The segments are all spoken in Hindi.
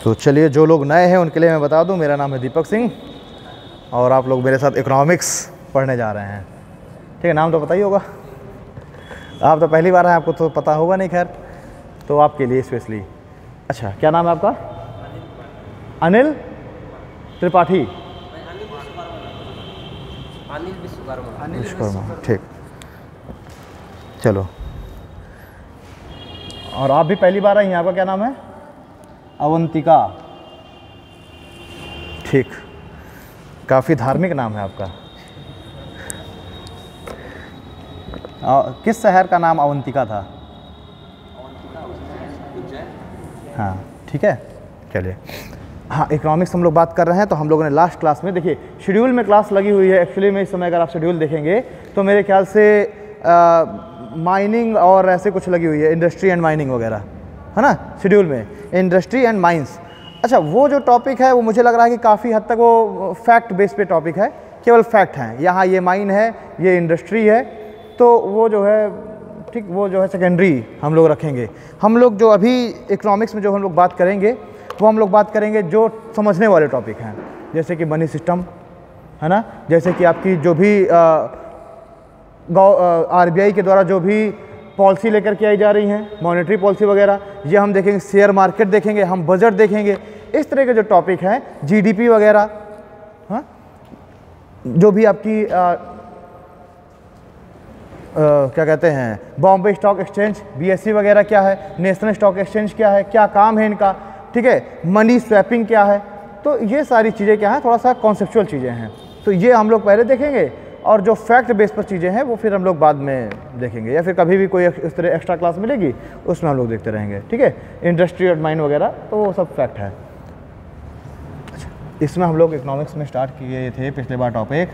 तो चलिए, जो लोग नए हैं उनके लिए मैं बता दूं, मेरा नाम है दीपक सिंह और आप लोग मेरे साथ इकोनॉमिक्स पढ़ने जा रहे हैं। ठीक है, नाम तो पता ही होगा, आप तो पहली बार हैं, आपको तो पता होगा नहीं, खैर तो आपके लिए स्पेशली। अच्छा, क्या नाम है आपका? अनिल त्रिपाठी, अनिल विश्वकर्मा, ठीक, चलो। और आप भी पहली बार आई हैं, आपका क्या नाम है? अवंतिका, ठीक, काफ़ी धार्मिक नाम है आपका। किस शहर का नाम अवंतिका था? हाँ, ठीक है, चलिए। हाँ, इकोनॉमिक्स हम लोग बात कर रहे हैं। तो हम लोगों ने लास्ट क्लास में, देखिए शेड्यूल में क्लास लगी हुई है एक्चुअली में। इस समय अगर आप शेड्यूल देखेंगे तो मेरे ख्याल से माइनिंग और ऐसे कुछ लगी हुई है, इंडस्ट्री एंड माइनिंग वगैरह, है ना, शेड्यूल में इंडस्ट्री एंड माइंस। अच्छा, वो जो टॉपिक है वो मुझे लग रहा है कि काफ़ी हद तक वो फैक्ट बेस पे टॉपिक है, केवल फैक्ट हैं। यहाँ ये माइन है, ये इंडस्ट्री है, तो वो जो है ठीक, वो जो है सेकेंडरी हम लोग रखेंगे। हम लोग जो अभी इकोनॉमिक्स में जो हम लोग बात करेंगे वो हम लोग बात करेंगे जो समझने वाले टॉपिक हैं, जैसे कि मनी सिस्टम, है ना, जैसे कि आपकी जो भी RBI के द्वारा जो भी पॉलिसी लेकर के आई जा रही हैं, मॉनेटरी पॉलिसी वगैरह, ये हम देखेंगे। शेयर मार्केट देखेंगे, हम बजट देखेंगे, इस तरह के जो टॉपिक हैं, GDP वगैरह, हाँ, जो भी आपकी क्या कहते हैं, बॉम्बे स्टॉक एक्सचेंज BSE वगैरह क्या है, नेशनल स्टॉक एक्सचेंज क्या है, क्या काम है इनका, ठीक है, मनी स्वैपिंग क्या है, तो ये सारी चीज़ें क्या हैं, थोड़ा सा कॉन्सेप्चुअल चीज़ें हैं। तो ये हम लोग पहले देखेंगे और जो फैक्ट बेस पर चीज़ें हैं वो फिर हम लोग बाद में देखेंगे, या फिर कभी भी कोई इस तरह एक्स्ट्रा क्लास मिलेगी उसमें हम लोग देखते रहेंगे। ठीक है, इंडस्ट्री और माइन वगैरह तो वो सब फैक्ट है। अच्छा, इसमें हम लोग इकोनॉमिक्स में स्टार्ट किए थे पिछले बार टॉपिक,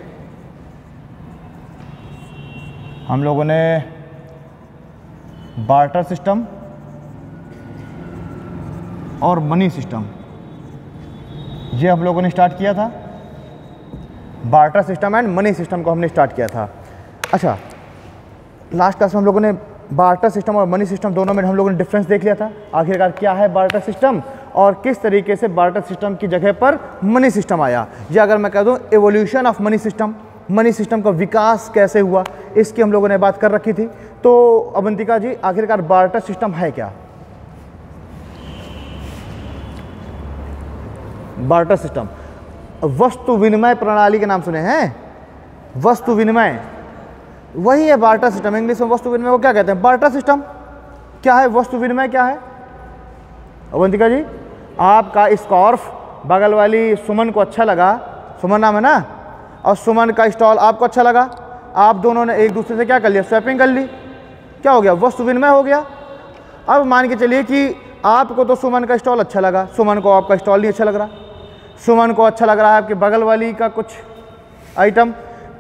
हम लोगों ने बार्टर सिस्टम और मनी सिस्टम, ये हम लोगों ने स्टार्ट किया था। Barter system and money system को हमने स्टार्ट किया था। अच्छा, लास्ट क्लास में हम लोगों ने बार्टर सिस्टम और मनी सिस्टम दोनों में हम लोगों ने डिफरेंस देख लिया था, आखिरकार क्या है बार्टर सिस्टम और किस तरीके से बार्टर सिस्टम की जगह पर मनी सिस्टम आया, या अगर मैं कह दूं evolution of money system, money system का विकास कैसे हुआ, इसकी हम लोगों ने बात कर रखी थी। तो अवंतिका जी, आखिरकार बार्टर सिस्टम है क्या? बार्टर सिस्टम वस्तु विनिमय प्रणाली के नाम सुने हैं? वस्तु विनिमय, वही है बार्टर सिस्टम। इंग्लिश में वस्तु विनिमय को क्या कहते हैं? Barter system. क्या है वस्तु विनिमय, क्या है अवंतिका जी? आपका स्कॉर्फ बगल वाली सुमन को अच्छा लगा, सुमन नाम है ना, और सुमन का स्टॉल आपको अच्छा लगा, आप दोनों ने एक दूसरे से क्या कर लिया, स्वैपिंग कर ली, क्या हो गया, वस्तु विनिमय हो गया। अब मान के चलिए कि आपको तो सुमन का स्टॉल अच्छा लगा, सुमन को आपका स्टॉल नहीं अच्छा लग रहा, सुमन को अच्छा लग रहा है आपके बगल वाली का कुछ आइटम,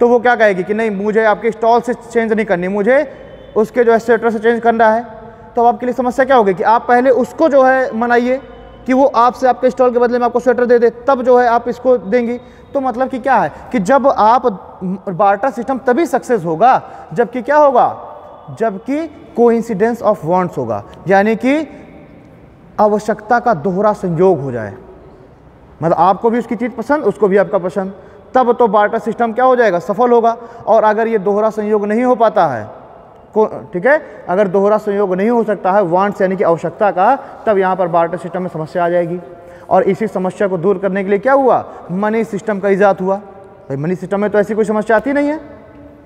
तो वो क्या कहेगी कि नहीं, मुझे आपके स्टॉल से चेंज नहीं करनी, मुझे उसके जो है स्वेटर से चेंज करना है। तो आपके लिए समस्या क्या होगी कि आप पहले उसको जो है मनाइए कि वो आपसे आपके स्टॉल के बदले में आपको स्वेटर दे दे, तब जो है आप इसको देंगी। तो मतलब कि क्या है कि जब आप बार्टर सिस्टम तभी सक्सेस होगा जबकि क्या होगा, जबकि कोइंसिडेंस ऑफ वांट्स होगा, यानी कि आवश्यकता का दोहरा संयोग हो जाए, मतलब आपको भी उसकी चीज़ पसंद, उसको भी आपका पसंद, तब तो बार्टर सिस्टम क्या हो जाएगा, सफल होगा। और अगर ये दोहरा संयोग नहीं हो पाता है, ठीक है, अगर दोहरा संयोग नहीं हो सकता है वांट्स यानी कि आवश्यकता का, तब यहाँ पर बार्टर सिस्टम में समस्या आ जाएगी। और इसी समस्या को दूर करने के लिए क्या हुआ, मनी सिस्टम का इजाद हुआ। भाई मनी सिस्टम में तो ऐसी कोई समस्या आती नहीं है,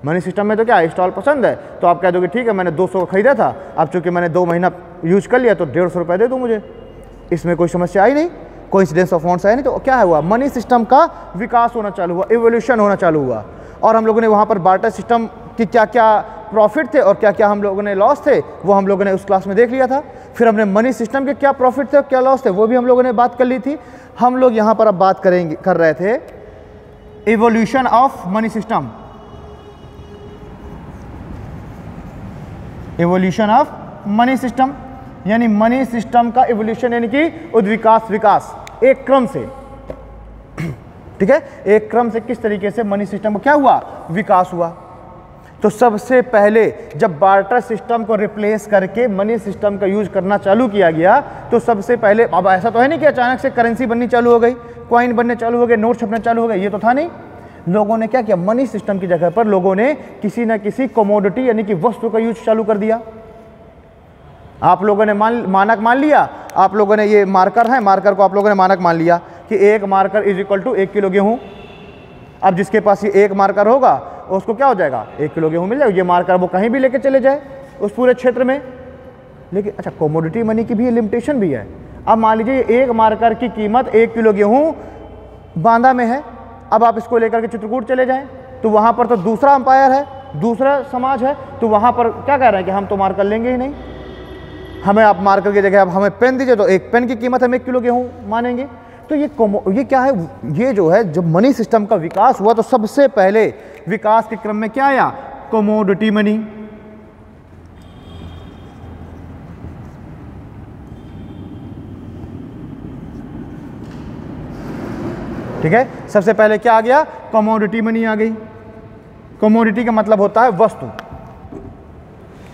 मनी सिस्टम में तो क्या है, स्टॉल पसंद है तो आप कह दोगे ठीक है मैंने 200 का खरीदा था, अब चूंकि मैंने 2 महीना यूज कर लिया तो 150 रुपये दे दो मुझे, इसमें कोई समस्या आई नहीं, कोइंसिडेंस ऑफ वांट्स आया नहीं। तो क्या हुआ, मनी सिस्टम का विकास होना चालू हुआ, इवोल्यूशन होना चालू हुआ। और हम लोगों ने वहाँ पर बार्टर सिस्टम की क्या क्या प्रॉफिट थे और क्या क्या हम लोगों ने लॉस थे वो हम लोगों ने उस क्लास में देख लिया था। फिर हमने मनी सिस्टम के क्या प्रॉफिट थे और क्या लॉस थे वो भी हम लोगों ने बात कर ली थी। हम लोग यहाँ पर अब बात कर रहे थे evolution of money system, evolution of money system, यानी मनी सिस्टम का इवोल्यूशन यानी कि उद्विकास, विकास एक क्रम से, ठीक है, एक क्रम से किस तरीके से मनी सिस्टम को क्या हुआ, विकास हुआ। तो सबसे पहले जब बार्टर सिस्टम को रिप्लेस करके मनी सिस्टम का यूज करना चालू किया गया तो सबसे पहले, अब ऐसा तो है नहीं कि अचानक से करेंसी बननी चालू हो गई, कॉइन बनने चालू हो गए, नोट छपने चालू हो गए, ये तो था नहीं। लोगों ने क्या किया, मनी सिस्टम की जगह पर लोगों ने किसी न किसी कमोडिटी यानी कि वस्तु का यूज चालू कर दिया। आप लोगों ने मानक मान लिया, आप लोगों ने ये मार्कर है, मार्कर को आप लोगों ने मानक मान लिया कि एक marker is equal to 1 kilo गेहूँ। अब जिसके पास ये एक मार्कर होगा उसको क्या हो जाएगा, 1 किलो गेहूँ मिल जाएगा। ये मार्कर वो कहीं भी लेके चले जाए उस पूरे क्षेत्र में। लेकिन अच्छा, कमोडिटी मनी की भी लिमिटेशन भी है। अब मान लीजिए एक मार्कर की कीमत 1 किलो गेहूँ बांदा में है, अब आप इसको लेकर के चित्रकूट चले जाएं तो वहाँ पर तो दूसरा अंपायर है, दूसरा समाज है, तो वहाँ पर क्या कह रहे हैं कि हम तो मार्कर लेंगे ही नहीं, हमें आप मार्कर की जगह आप हमें पेन दीजिए, तो एक पेन की कीमत हम 1 किलो गेहूँ मानेंगे। तो ये क्या है, ये जो है जब मनी सिस्टम का विकास हुआ तो सबसे पहले विकास के क्रम में क्या आया, कमोडिटी मनी। ठीक है, सबसे पहले क्या आ गया, कमोडिटी मनी आ गई। कमोडिटी का मतलब होता है वस्तु।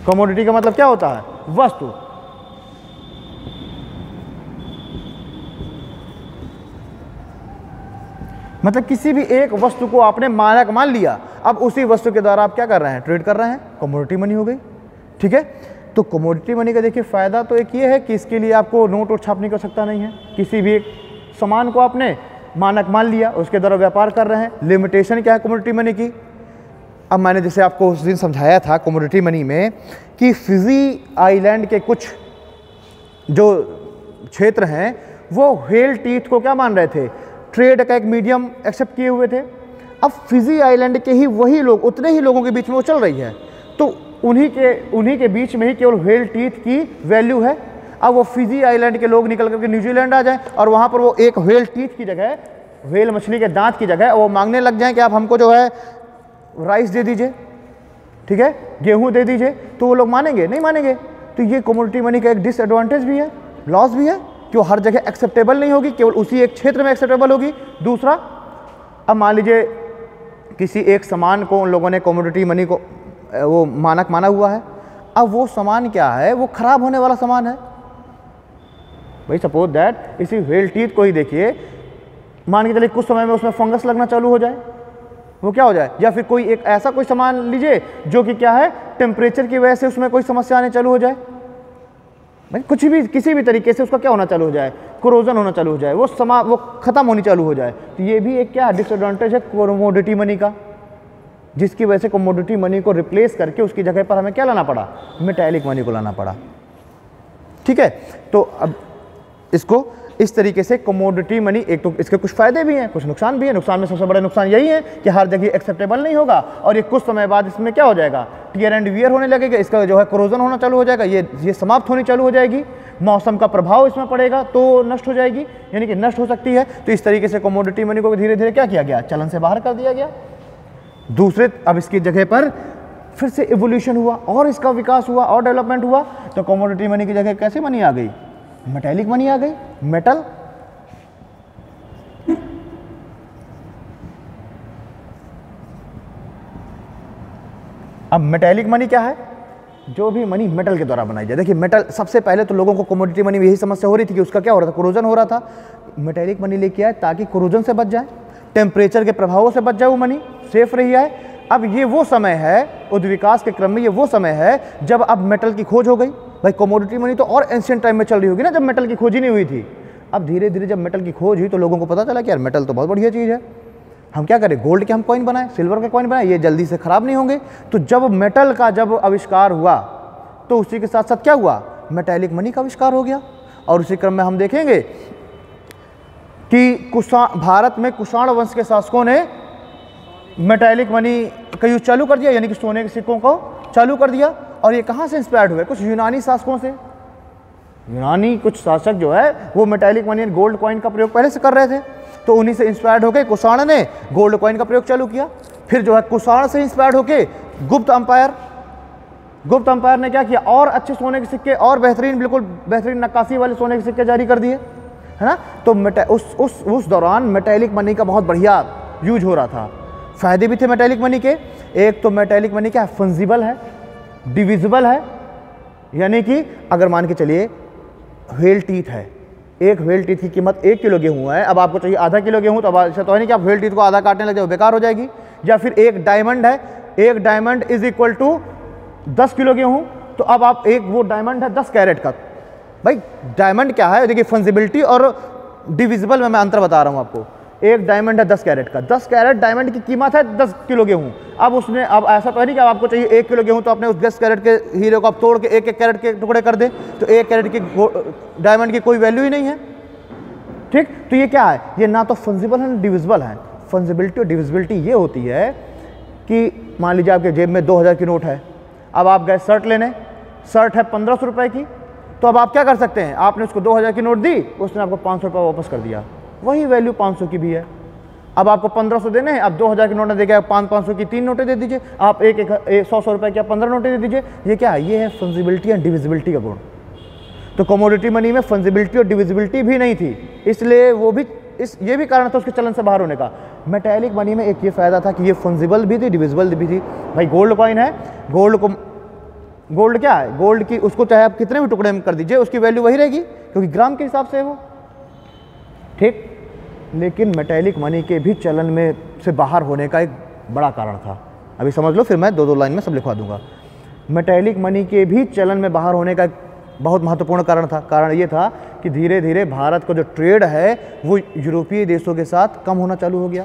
कमोडिटी का मतलब क्या होता है, वस्तु। मतलब किसी भी एक वस्तु को आपने मानक मान लिया, अब उसी वस्तु के द्वारा आप क्या कर रहे हैं, ट्रेड कर रहे हैं, कमोडिटी मनी हो गई। ठीक है, तो कमोडिटी मनी का देखिए फायदा तो एक ये है कि इसके लिए आपको नोट और छापने की आवश्यकता नहीं है। किसी भी एक सामान को आपने मानक मान लिया, उसके द्वारा व्यापार कर रहे हैं। लिमिटेशन क्या है कमोडिटी मनी की, अब मैंने जैसे आपको उस दिन समझाया था कमोडिटी मनी में कि फिजी आइलैंड के कुछ जो क्षेत्र हैं वो व्हेल टीथ को क्या मान रहे थे, ट्रेड का एक मीडियम एक्सेप्ट किए हुए थे। अब फिजी आइलैंड के ही वही लोग, उतने ही लोगों के बीच में वो चल रही है, तो उन्हीं के बीच में ही केवल व्हेल टीथ की वैल्यू है। अब वो फिजी आइलैंड के लोग निकल करके न्यूजीलैंड आ जाएं और वहाँ पर वो एक व्हेल टीथ की जगह, व्हेल मछली के दांत की जगह वो मांगने लग जाएं कि आप हमको जो है राइस दे दीजिए, ठीक है, गेहूँ दे दीजिए, तो वो लोग मानेंगे नहीं मानेंगे। तो ये कमोडिटी मनी का एक डिसएडवांटेज भी है, लॉस भी है कि वो हर जगह एक्सेप्टेबल नहीं होगी, केवल उसी एक क्षेत्र में एक्सेप्टेबल होगी। दूसरा, अब मान लीजिए किसी एक सामान को उन लोगों ने कमोडिटी मनी को वो मानक माना हुआ है, अब वो सामान क्या है, वो खराब होने वाला सामान है। भाई सपोज दैट इसी व्हेल टीथ को ही देखिए, मान के चलिए कुछ समय में उसमें फंगस लगना चालू हो जाए, वो क्या हो जाए, या फिर कोई एक ऐसा कोई सामान लीजिए जो कि क्या है, टेम्परेचर की वजह से उसमें कोई समस्या आने चालू हो जाए, भाई कुछ भी किसी भी तरीके से उसका क्या होना चालू हो जाए, कोरोजन होना चालू हो जाए, वो खत्म होनी चालू हो जाए। तो ये भी एक क्या डिसएडवांटेज है कमोडिटी मनी का, जिसकी वजह से कमोडिटी मनी को रिप्लेस करके उसकी जगह पर हमें क्या लाना पड़ा, मेटालिक मनी को लाना पड़ा। ठीक है, तो अब इसको इस तरीके से कमोडिटी मनी, एक तो इसके कुछ फायदे भी हैं, कुछ नुकसान भी है। नुकसान में सबसे बड़ा नुकसान यही है कि हर जगह एक्सेप्टेबल नहीं होगा और ये कुछ समय बाद इसमें क्या हो जाएगा, टियर एंड वियर होने लगेगा, इसका जो है कोरोजन होना चालू हो जाएगा, ये समाप्त होनी चालू हो जाएगी, मौसम का प्रभाव इसमें पड़ेगा तो नष्ट हो जाएगी, यानी कि नष्ट हो सकती है। तो इस तरीके से कमोडिटी मनी को धीरे धीरे क्या किया गया, चलन से बाहर कर दिया गया। दूसरे, अब इसकी जगह पर फिर से इवोल्यूशन हुआ और इसका विकास हुआ और डेवलपमेंट हुआ, तो कमोडिटी मनी की जगह कैसे मनी आ गई, मेटालिक मनी आ गई, मेटल। अब मेटालिक मनी क्या है, जो भी मनी मेटल के द्वारा बनाई जाए। देखिए मेटल, सबसे पहले तो लोगों को कमोडिटी मनी में यही समस्या हो रही थी कि उसका क्या हो रहा था, कोरोजन हो रहा था। मेटालिक मनी लेके आए ताकि कोरोजन से बच जाए, टेम्परेचर के प्रभावों से बच जाए, वो मनी सेफ रही है। अब ये वो समय है, उद्विकास के क्रम में ये वो समय है जब अब मेटल की खोज हो गई। भाई कमोडिटी मनी तो और एंशिएंट टाइम में चल रही होगी ना, जब मेटल की खोज ही नहीं हुई थी। अब धीरे धीरे जब मेटल की खोज हुई तो लोगों को पता चला कि यार मेटल तो बहुत बढ़िया चीज़ है, हम क्या करें, गोल्ड के हम कॉइन बनाएं, सिल्वर के कॉइन बनाएं, ये जल्दी से ख़राब नहीं होंगे। तो जब मेटल का जब आविष्कार हुआ तो उसी के साथ साथ क्या हुआ, मेटालिक मनी का आविष्कार हो गया। और उसी क्रम में हम देखेंगे कि भारत में कुषाण वंश के शासकों ने मेटालिक मनी का यूज चालू कर दिया, यानी कि सोने के सिक्कों को चालू कर दिया। और ये कहाँ से इंस्पायर्ड हुए, कुछ यूनानी शासकों से। यूनानी कुछ शासक जो है वो मेटालिक मनी गोल्ड कॉइन का प्रयोग पहले से कर रहे थे, तो उन्हीं से इंस्पायर्ड होकर कुषाण ने गोल्ड कॉइन का प्रयोग चालू किया। फिर जो है कुषाण से इंस्पायर्ड होकर गुप्त अंपायर ने क्या किया, और अच्छे सोने के सिक्के और बेहतरीन, बिल्कुल बेहतरीन नक्काशी वाले सोने के सिक्के जारी कर दिए, है ना। तो उस दौरान मेटालिक मनी का बहुत बढ़िया यूज हो रहा था। फायदे भी थे मेटालिक मनी के। एक तो मेटालिक मनी क्या है, फंजिबल है, डिविजिबल है, यानी कि अगर मान के चलिए व्हेल टीथ है, एक व्हेल टीथ की कीमत 1 किलो गेहूँ है, अब आपको चाहिए आधा किलो गेहूँ, तो अब ऐसा तो है नहीं कि आप व्हेल टीथ को आधा काटने लगे, वो बेकार हो जाएगी। या फिर एक डायमंड है, एक diamond is equal to 10 kilo गेहूँ, तो अब आप एक वो डायमंड है 10 कैरेट का। भाई डायमंड क्या है, देखिए फंजिबिलिटी और डिविजिबल में मैं अंतर बता रहा हूँ आपको। एक डायमंड है 10 कैरेट का, 10 कैरेट डायमंड की कीमत है 10 किलो गेहूँ। अब उसने, अब ऐसा तो है नहीं कि अब आपको चाहिए 1 किलो गेहूँ, तो आपने उस 10 कैरेट के हीरे को आप तोड़ के एक एक कैरेट के टुकड़े कर दे, तो 1 कैरेट की डायमंड की कोई वैल्यू ही नहीं है। ठीक, तो ये क्या है, ये ना तो फंजिबल है ना डिविजिबल है। फंजिबिलिटी और डिविजिबिलिटी ये होती है कि मान लीजिए आपके जेब में 2000 की नोट है, अब आप गए शर्ट लेने, शर्ट है 1500 रुपये की, तो अब आप क्या कर सकते हैं, आपने उसको 2000 की नोट दी, उसने आपको 500 रुपये वापस कर दिया, वही वैल्यू 500 की भी है। अब आपको 1500 देने हैं, अब 2000 की नोटें देके 500 की 3 नोटें दे दीजिए, आप एक 100 रुपये की 15 नोटें दे दीजिए। ये क्या है, ये है फंजिबिलिटी एंड डिविजिबिलिटी का गुण। तो कमोडिटी मनी में फंजिबिलिटी और डिविजिबिलिटी भी नहीं थी, इसलिए वो भी ये भी कारण था उसके चलन से बाहर होने का। मेटेलिक मनी में एक ये फ़ायदा था कि ये फंजिबल भी थी, डिविजिबल भी थी। भाई गोल्ड कॉइन है, गोल्ड क्या है, गोल्ड की उसको चाहे आप कितने भी टुकड़े में कर दीजिए, उसकी वैल्यू वही रहेगी, क्योंकि ग्राम के हिसाब से है वो। ठीक, लेकिन मेटेलिक मनी के भी चलन में से बाहर होने का एक बड़ा कारण था, अभी समझ लो, फिर मैं दो लाइन में सब लिखवा दूंगा। मेटेलिक मनी के भी चलन में बाहर होने का एक बहुत महत्वपूर्ण कारण था। कारण ये था कि धीरे धीरे भारत का जो ट्रेड है वो यूरोपीय देशों के साथ कम होना चालू हो गया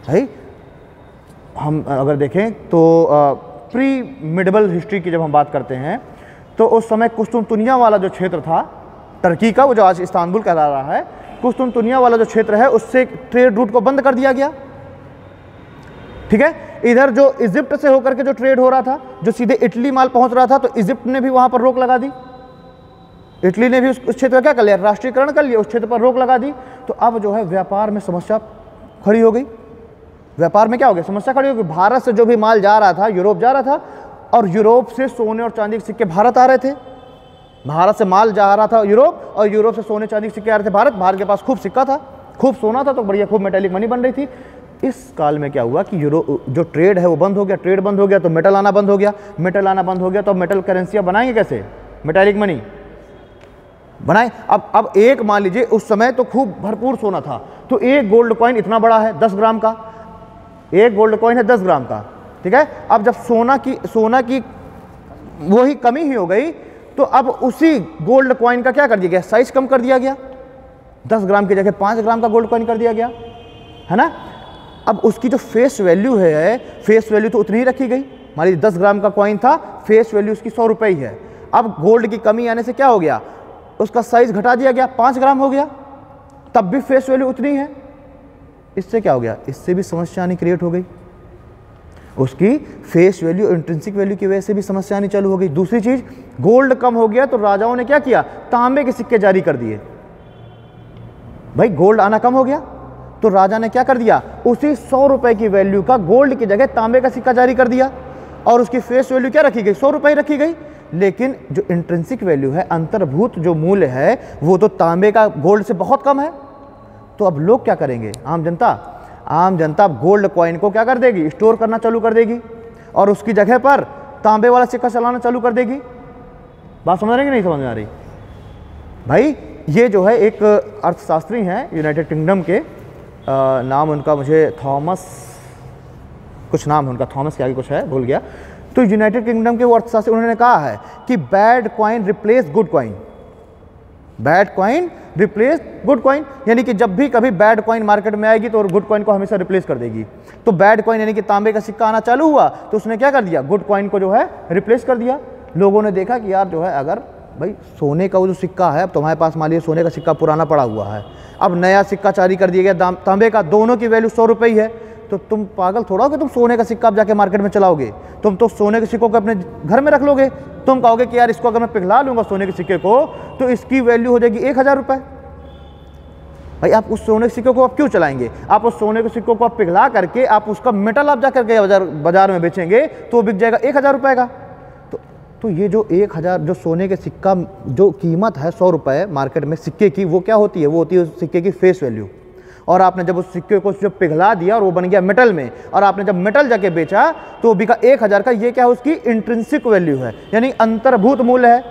है। हम अगर देखें तो प्री मिडिवल हिस्ट्री की जब हम बात करते हैं, तो उस समय कुस्तुनतुनिया वाला जो क्षेत्र था टर्की का, वो जो आज इस्तांबुल कहला रहा है, कुस्तुनतुनिया वाला जो क्षेत्र है उससे ट्रेड रूट को बंद कर दिया गया। ठीक है, इधर जो इजिप्ट से होकर के जो ट्रेड हो रहा था, जो सीधे इटली माल पहुंच रहा था, तो इजिप्ट ने भी वहां पर रोक लगा दी। इटली ने भी उस क्षेत्र का क्या कर लिया, राष्ट्रीयकरण कर लिया, उस क्षेत्र पर रोक लगा दी। तो अब जो है व्यापार में समस्या खड़ी हो गई। व्यापार में क्या हो गया, समस्या खड़ी हो गई। भारत से जो भी माल जा रहा था यूरोप जा रहा था, और यूरोप से सोने और चांदी के सिक्के भारत आ रहे थे। भारत से माल जा रहा था यूरोप, और यूरोप से सोने चांदी के सिक्के आ रहे थे भारत। भारत के पास खूब सिक्का था, खूब सोना था, तो बढ़िया खूब मेटेलिक मनी बन रही थी। इस काल में क्या हुआ कि जो ट्रेड है वो बंद हो गया, ट्रेड बंद हो गया तो मेटल आना बंद हो गया, मेटल आना बंद हो गया तो मेटल करेंसियाँ बनाएंगे कैसे, मेटेलिक मनी बनाए। अब एक मान लीजिए उस समय तो खूब भरपूर सोना था, तो एक गोल्ड कॉइन इतना बड़ा है 10 ग्राम का, एक गोल्ड कॉइन है 10 ग्राम का। ठीक है, अब जब सोना की वही कमी ही हो गई, तो अब उसी गोल्ड कॉइन का क्या कर दिया गया, साइज कम कर दिया गया, 10 ग्राम की जगह 5 ग्राम का गोल्ड कॉइन कर दिया गया, है ना। अब उसकी जो फेस वैल्यू है, फेस वैल्यू तो उतनी ही रखी गई। मान लीजिए 10 ग्राम का कॉइन था, फेस वैल्यू उसकी 100 रुपये ही है। अब गोल्ड की कमी आने से क्या हो गया, उसका साइज घटा दिया गया, 5 ग्राम हो गया, तब भी फेस वैल्यू उतनी है। इससे क्या हो गया, इससे भी समस्या आनी क्रिएट हो गई, उसकी फेस वैल्यू इंट्रिंसिक वैल्यू की वजह से भी समस्या आनी चालू हो गई। दूसरी चीज, गोल्ड कम हो गया तो राजाओं ने क्या किया, तांबे के सिक्के जारी कर दिए। भाई गोल्ड आना कम हो गया तो राजा ने क्या कर दिया, उसी 100 रुपए की वैल्यू का गोल्ड की जगह तांबे का सिक्का जारी कर दिया, और उसकी फेस वैल्यू क्या रखी गई, 100 रुपए रखी गई। लेकिन जो इंट्रिंसिक वैल्यू है, अंतर्भूत जो मूल्य है, वो तो तांबे का गोल्ड से बहुत कम है। तो अब लोग क्या करेंगे, आम जनता गोल्ड कॉइन को क्या कर देगी, स्टोर करना चालू कर देगी, और उसकी जगह पर तांबे वाला सिक्का चलाना चालू कर देगी। बात समझ रहे कि नहीं समझ में आ रही भाई। ये जो है एक अर्थशास्त्री हैं यूनाइटेड किंगडम के, नाम उनका मुझे थॉमस, कुछ नाम है उनका, थॉमस के आगे कुछ है, भूल गया। तो यूनाइटेड किंगडम के वो अर्थशास्त्री, उन्होंने कहा है कि bad coin replace good coin, bad coin replace good coin, यानी कि जब भी कभी बैड कॉइन मार्केट में आएगी तो गुड कॉइन को हमेशा रिप्लेस कर देगी। तो बैड कॉइन यानी कि तांबे का सिक्का आना चालू हुआ, तो उसने क्या कर दिया, गुड कॉइन को जो है रिप्लेस कर दिया। लोगों ने देखा कि यार जो है, अगर भाई सोने का वो जो सिक्का है, अब तुम्हारे पास मान लीजिए सोने का सिक्का पुराना पड़ा हुआ है, अब नया सिक्का जारी कर दिया गया तांबे का, दोनों की वैल्यू 100 रुपये ही है, तो तुम पागल थोड़ा हो कि तुम सोने का सिक्का आप जाके मार्केट में चलाओगे। तुम तो सोने के सिक्कों को अपने घर में रख लोगे। तुम कहोगे कि यार इसको अगर मैं पिघला लूँगा सोने के सिक्के को, तो इसकी वैल्यू हो जाएगी 1000 रुपये। भाई आप उस सोने के सिक्के को आप क्यों चलाएंगे, आप उस सोने के सिक्कों को आप पिघला करके आप उसका मेटल आप जाकर के बाजार में बेचेंगे तो बिक जाएगा 1000 रुपये का। तो ये जो 1000 जो सोने के सिक्का जो कीमत है 100 रुपये मार्केट में सिक्के की, वो क्या होती है, वो होती है उस सिक्के की फेस वैल्यू। और आपने जब उस सिक्के को जो पिघला दिया और वो बन गया मेटल में, और आपने जब मेटल जाके बेचा तो वो बिका 1000 का, ये क्या है, उसकी इंट्रिंसिक वैल्यू है, यानी अंतर्भूत मूल्य है।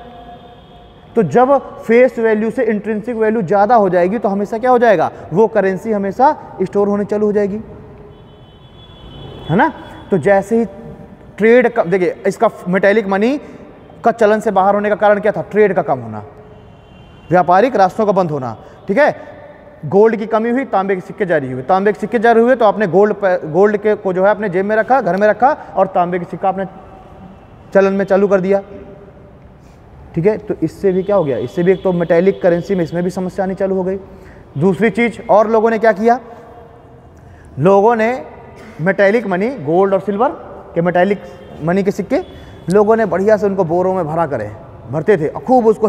तो जब फेस वैल्यू से इंट्रिंसिक वैल्यू ज़्यादा हो जाएगी तो हमेशा क्या हो जाएगा, वो करेंसी हमेशा स्टोर होने चालू हो जाएगी, है ना। तो जैसे ही ट्रेड का, देखिए इसका मेटेलिक मनी का चलन से बाहर होने का कारण क्या था, ट्रेड का कम होना, व्यापारिक रास्तों का बंद होना, ठीक है। गोल्ड की कमी हुई, तांबे के सिक्के जारी हुए, तांबे के सिक्के जारी हुए तो आपने गोल्ड के को जो है अपने जेब में रखा, घर में रखा, और तांबे के सिक्का आपने चलन में चालू कर दिया, ठीक है। तो इससे भी क्या हो गया, इससे भी एक तो मेटेलिक करेंसी में इसमें भी समस्या आनी चालू हो गई। दूसरी चीज और लोगों ने क्या किया, लोगों ने मेटेलिक मनी, गोल्ड और सिल्वर के मेटेलिक मनी के सिक्के लोगों ने बढ़िया से उनको बोरों में भरते थे और खूब उसको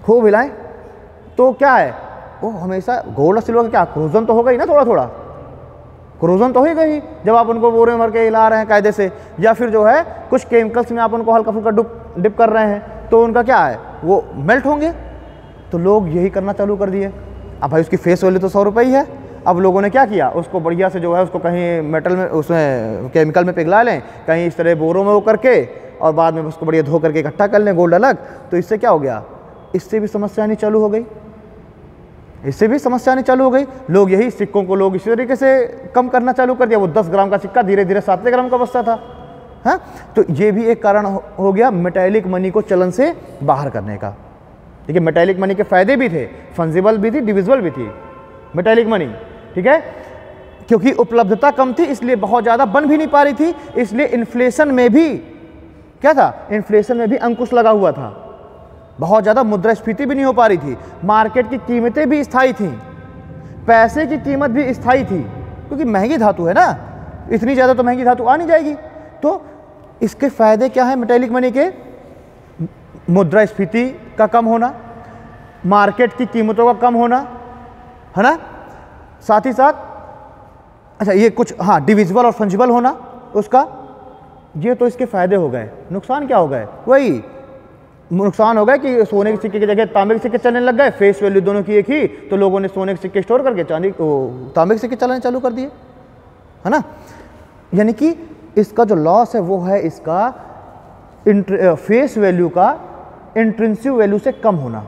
खूब हिलाएं, तो क्या है वो हमेशा गोल्ड और सिल्वर का क्या क्रोजन तो हो गई ना, थोड़ा थोड़ा क्रोजन तो हो गई जब आप उनको बोरे में भर के हिला रहे हैं कायदे से, या फिर जो है कुछ केमिकल्स में आप उनको हल्का फुल्का डिप कर रहे हैं, तो उनका क्या है वो मेल्ट होंगे। तो लोग यही करना चालू कर दिए। अब भाई उसकी फेस वैल्यू तो 100 रुपये ही है, अब लोगों ने क्या किया, उसको बढ़िया से जो है उसको कहीं मेटल में, उसमें केमिकल में पिघला लें, कहीं इस तरह बोरों में वो करके, और बाद में उसको बढ़िया धो करके इकट्ठा कर लें गोल्ड अलग। तो इससे क्या हो गया, इससे भी समस्या आनी चालू हो गई, इससे भी समस्या आनी चालू हो गई। लोग यही सिक्कों को लोग इसी तरीके से कम करना चालू कर दिया। वो 10 ग्राम का सिक्का धीरे धीरे 7 ग्राम का बचता था, हाँ। तो ये भी एक कारण हो गया मेटेलिक मनी को चलन से बाहर करने का। देखिए मेटेलिक मनी के फायदे भी थे, फंजिबल भी थी, डिविजिबल भी थी मेटेलिक मनी, ठीक है। क्योंकि उपलब्धता कम थी इसलिए बहुत ज़्यादा बन भी नहीं पा रही थी, इसलिए इन्फ्लेशन में भी क्या था, इन्फ्लेशन में भी अंकुश लगा हुआ था, बहुत ज़्यादा मुद्रास्फीति भी नहीं हो पा रही थी, मार्केट की कीमतें भी स्थायी थीं, पैसे की कीमत भी स्थायी थी, क्योंकि महंगी धातु है ना, इतनी ज़्यादा तो महंगी धातु आ नहीं जाएगी। तो इसके फायदे क्या हैं मेटेलिक मनी के, मुद्रास्फीति का कम होना, मार्केट की कीमतों का कम होना, है ना, साथ ही साथ अच्छा ये कुछ हाँ डिविजिबल और फंजिबल होना उसका, ये तो इसके फायदे हो गए। नुकसान क्या हो गए, वही नुकसान हो गया कि सोने के सिक्के की जगह तांबे के सिक्के चलने लग गए, फेस वैल्यू दोनों की एक ही, तो लोगों ने सोने के सिक्के स्टोर करके तांबे के सिक्के चलाने चालू कर दिए, है ना। यानी कि इसका जो लॉस है वो है इसका फेस वैल्यू का इंट्रिंसिक वैल्यू से कम होना।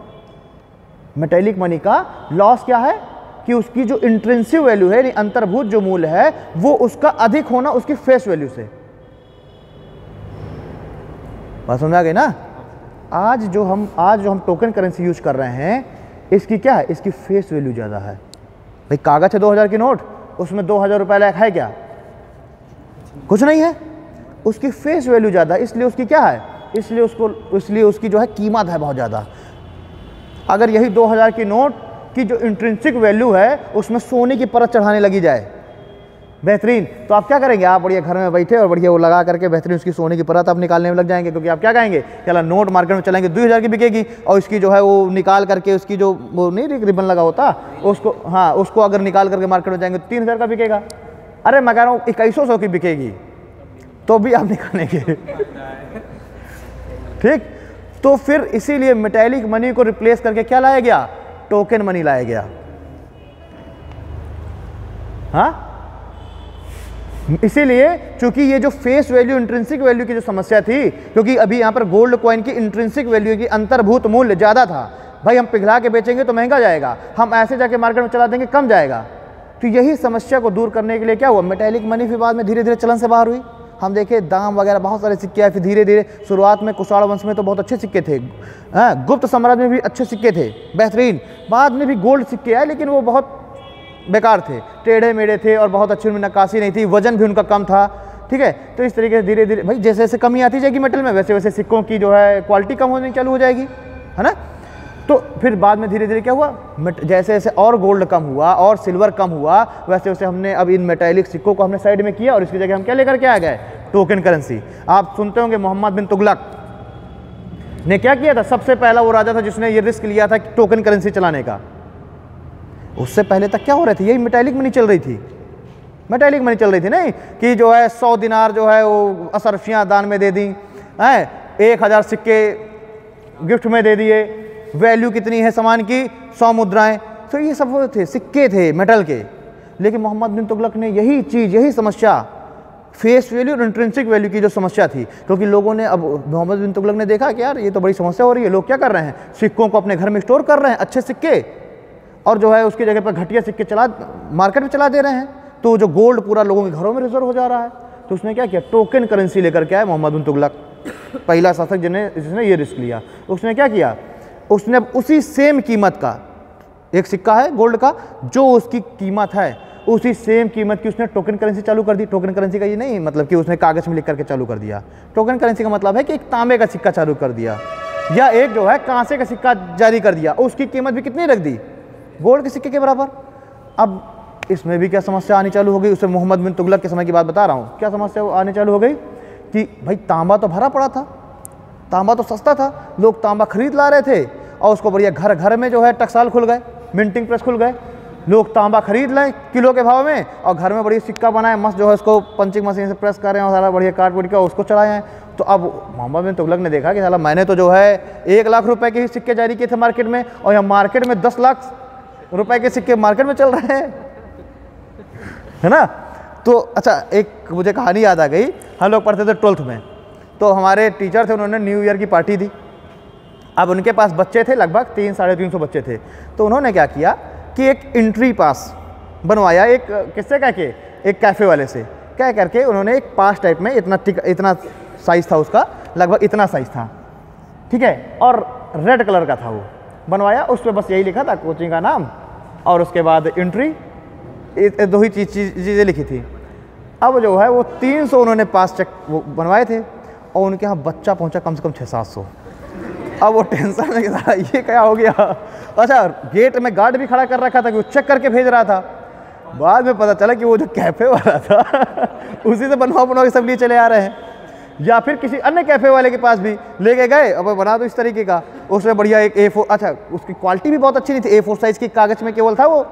मेटेलिक मनी का लॉस क्या है कि उसकी जो इंट्रिंसिक वैल्यू है यानी अंतर्भूत जो मूल्य है वो उसका अधिक होना उसकी फेस वैल्यू से। बात समझ आ गई ना। आज जो हम टोकन करेंसी यूज कर रहे हैं इसकी क्या है, इसकी फेस वैल्यू ज़्यादा है। भाई कागज है 2000 की नोट, उसमें 2000 रुपये लायक है क्या, कुछ नहीं है, उसकी फेस वैल्यू ज़्यादा है, इसलिए उसकी क्या है, इसलिए उसकी जो है कीमत है बहुत ज़्यादा। अगर यही 2000 की नोट की जो इंट्रिंसिक वैल्यू है उसमें सोने की परत चढ़ाने लगी जाए बेहतरीन, तो आप क्या करेंगे, आप बढ़िया घर में बैठे और बढ़िया वो लगा करके बेहतरीन उसकी सोने की परत आप निकालने में लग जाएंगे, क्योंकि आप क्या कहेंगे, चला नोट मार्केट में चलेंगे 2000 की बिकेगी, और इसकी जो है वो निकाल करके उसकी जो वो नहीं रिबन लगा होता उसको, हाँ उसको अगर निकाल करके मार्केट में जाएंगे तो 3000 का बिकेगा। अरे मैं कह रहा हूँ 2100 की बिकेगी तो भी आप निकालेंगे ठीक। तो फिर इसीलिए मेटेलिक मनी को रिप्लेस करके क्या लाया गया, टोकन मनी लाया गया, हाँ। इसीलिए चूंकि ये जो फेस वैल्यू इंट्रिंसिक वैल्यू की जो समस्या थी, क्योंकि अभी यहाँ पर गोल्ड कॉइन की इंट्रिंसिक वैल्यू की अंतर्भूत मूल्य ज़्यादा था, भाई हम पिघला के बेचेंगे तो महंगा जाएगा, हम ऐसे जाके मार्केट में चला देंगे कम जाएगा। तो यही समस्या को दूर करने के लिए क्या हुआ, मेटेलिक मनी फिर बाद में धीरे धीरे चलन से बाहर हुई। हम देखे दाम वगैरह बहुत सारे सिक्के आए, फिर धीरे धीरे शुरुआत में कुषाण वंश में तो बहुत अच्छे सिक्के थे, हाँ गुप्त साम्राज्य में भी अच्छे सिक्के थे बेहतरीन, बाद में भी गोल्ड सिक्के आए लेकिन वो बहुत बेकार थे, टेढ़े मेढ़े थे और बहुत अच्छी उनमें नक्काशी नहीं थी, वजन भी उनका कम था, ठीक है। तो इस तरीके से धीरे धीरे भाई जैसे जैसे कमी आती जाएगी मेटल में वैसे वैसे सिक्कों की जो है क्वालिटी कम होनी चालू हो जाएगी, है ना। तो फिर बाद में धीरे धीरे क्या हुआ, जैसे जैसे और गोल्ड कम हुआ और सिल्वर कम हुआ वैसे वैसे हमने अब इन मेटेलिक सिक्कों को हमने साइड में किया और इसकी जगह हम क्या लेकर के आ गए, टोकन करेंसी। आप सुनते होंगे मोहम्मद बिन तुगलक ने क्या किया था, सबसे पहला वो राजा था जिसने ये रिस्क लिया था टोकन करेंसी चलाने का। उससे पहले तक क्या हो रहा था, यही मेटेलिक मनी चल रही थी, मेटेलिक मनी चल रही थी, नहीं कि जो है 100 दिनार जो है वो असरफियाँ दान में दे दी हैं, 1000 सिक्के गिफ्ट में दे दिए, वैल्यू कितनी है सामान की 100 मुद्राएं, तो ये सब वो थे सिक्के थे मेटल के। लेकिन मोहम्मद बिन तुगलक ने यही चीज़, यही समस्या फेस वैल्यू और इंट्रिंसिक वैल्यू की जो समस्या थी, क्योंकि लोगों ने, अब मोहम्मद बिन तुगलक ने देखा कि यार ये तो बड़ी समस्या हो रही है, लोग क्या कर रहे हैं, सिक्कों को अपने घर में स्टोर कर रहे हैं, अच्छे सिक्के, और जो है उसकी जगह पर घटिया सिक्के मार्केट में चला दे रहे हैं, तो जो गोल्ड पूरा लोगों के घरों में रिजर्व हो जा रहा है। तो उसने क्या किया, टोकन करेंसी लेकर के आया मोहम्मद बिन तुगलक, पहला शासक जिसने ये रिस्क लिया। उसने क्या किया, उसने उसी सेम कीमत का एक सिक्का है गोल्ड का, जो उसकी कीमत है उसी सेम कीमत की उसने टोकन करेंसी चालू कर दी। टोकन करेंसी का ये नहीं मतलब कि उसने कागज में लिख करके चालू कर दिया, टोकन करेंसी का मतलब है कि एक तांबे का सिक्का चालू कर दिया, या एक जो है कांसे का सिक्का जारी कर दिया, उसकी कीमत भी कितनी रख दी, गोल्ड के सिक्के के बराबर। अब इसमें भी क्या समस्या आनी चालू हो गई, उससे मोहम्मद बिन तुगलक के समय की बात बता रहा हूँ, क्या समस्या आनी चालू हो गई कि भाई तांबा तो भरा पड़ा था, तांबा तो सस्ता था, लोग तांबा खरीद ला रहे थे, और उसको बढ़िया घर घर में जो है टकसाल खुल गए, मिंटिंग प्रेस खुल गए, लोग तांबा खरीद लें किलो के भाव में, और घर में बढ़िया सिक्का बनाए मस्त, जो है उसको पंचिंग मशीन से प्रेस कर रहे हैं और सारा बढ़िया काट पीट के उसको चलाए हैं। तो अब मोहम्मद बिन तुगलक ने देखा कि साला मैंने तो जो है 1 लाख रुपए के ही सिक्के जारी किए थे मार्केट में, और यहाँ मार्केट में 10 लाख रुपए के सिक्के मार्केट में चल रहे हैं, है ना। तो अच्छा, एक मुझे कहानी याद आ गई, हम लोग पढ़ते थे 12th में, तो हमारे टीचर थे, उन्होंने न्यू ईयर की पार्टी दी। अब उनके पास बच्चे थे, लगभग 300-350 बच्चे थे, तो उन्होंने क्या किया कि एक एंट्री पास बनवाया, एक किससे कह के, एक कैफ़े वाले से कह करके उन्होंने एक पास टाइप में, इतना साइज़ था उसका, लगभग इतना साइज़ था, ठीक है, और रेड कलर का था वो, बनवाया। उस पर बस यही लिखा था कोचिंग का नाम, और उसके बाद एंट्री, 2 ही चीज़ें लिखी थी। अब जो है वो 300 उन्होंने पास चेक वो बनवाए थे, और उनके यहाँ बच्चा पहुँचा कम से कम 600-700। अब वो टेंशन में था, ये क्या हो गया। अच्छा, गेट में गार्ड भी खड़ा कर रखा था कि वो चेक करके भेज रहा था। बाद में पता चला कि वो जो कैफ़े वाला था उसी से बनवा के सब लिए चले आ रहे हैं, या फिर किसी अन्य कैफ़े वाले के पास भी लेके गए, अब बना दो इस तरीके का, उसमें बढ़िया एक A4, अच्छा उसकी क्वालिटी भी बहुत अच्छी नहीं थी, A4 साइज़ की कागज़ में केवल था वो।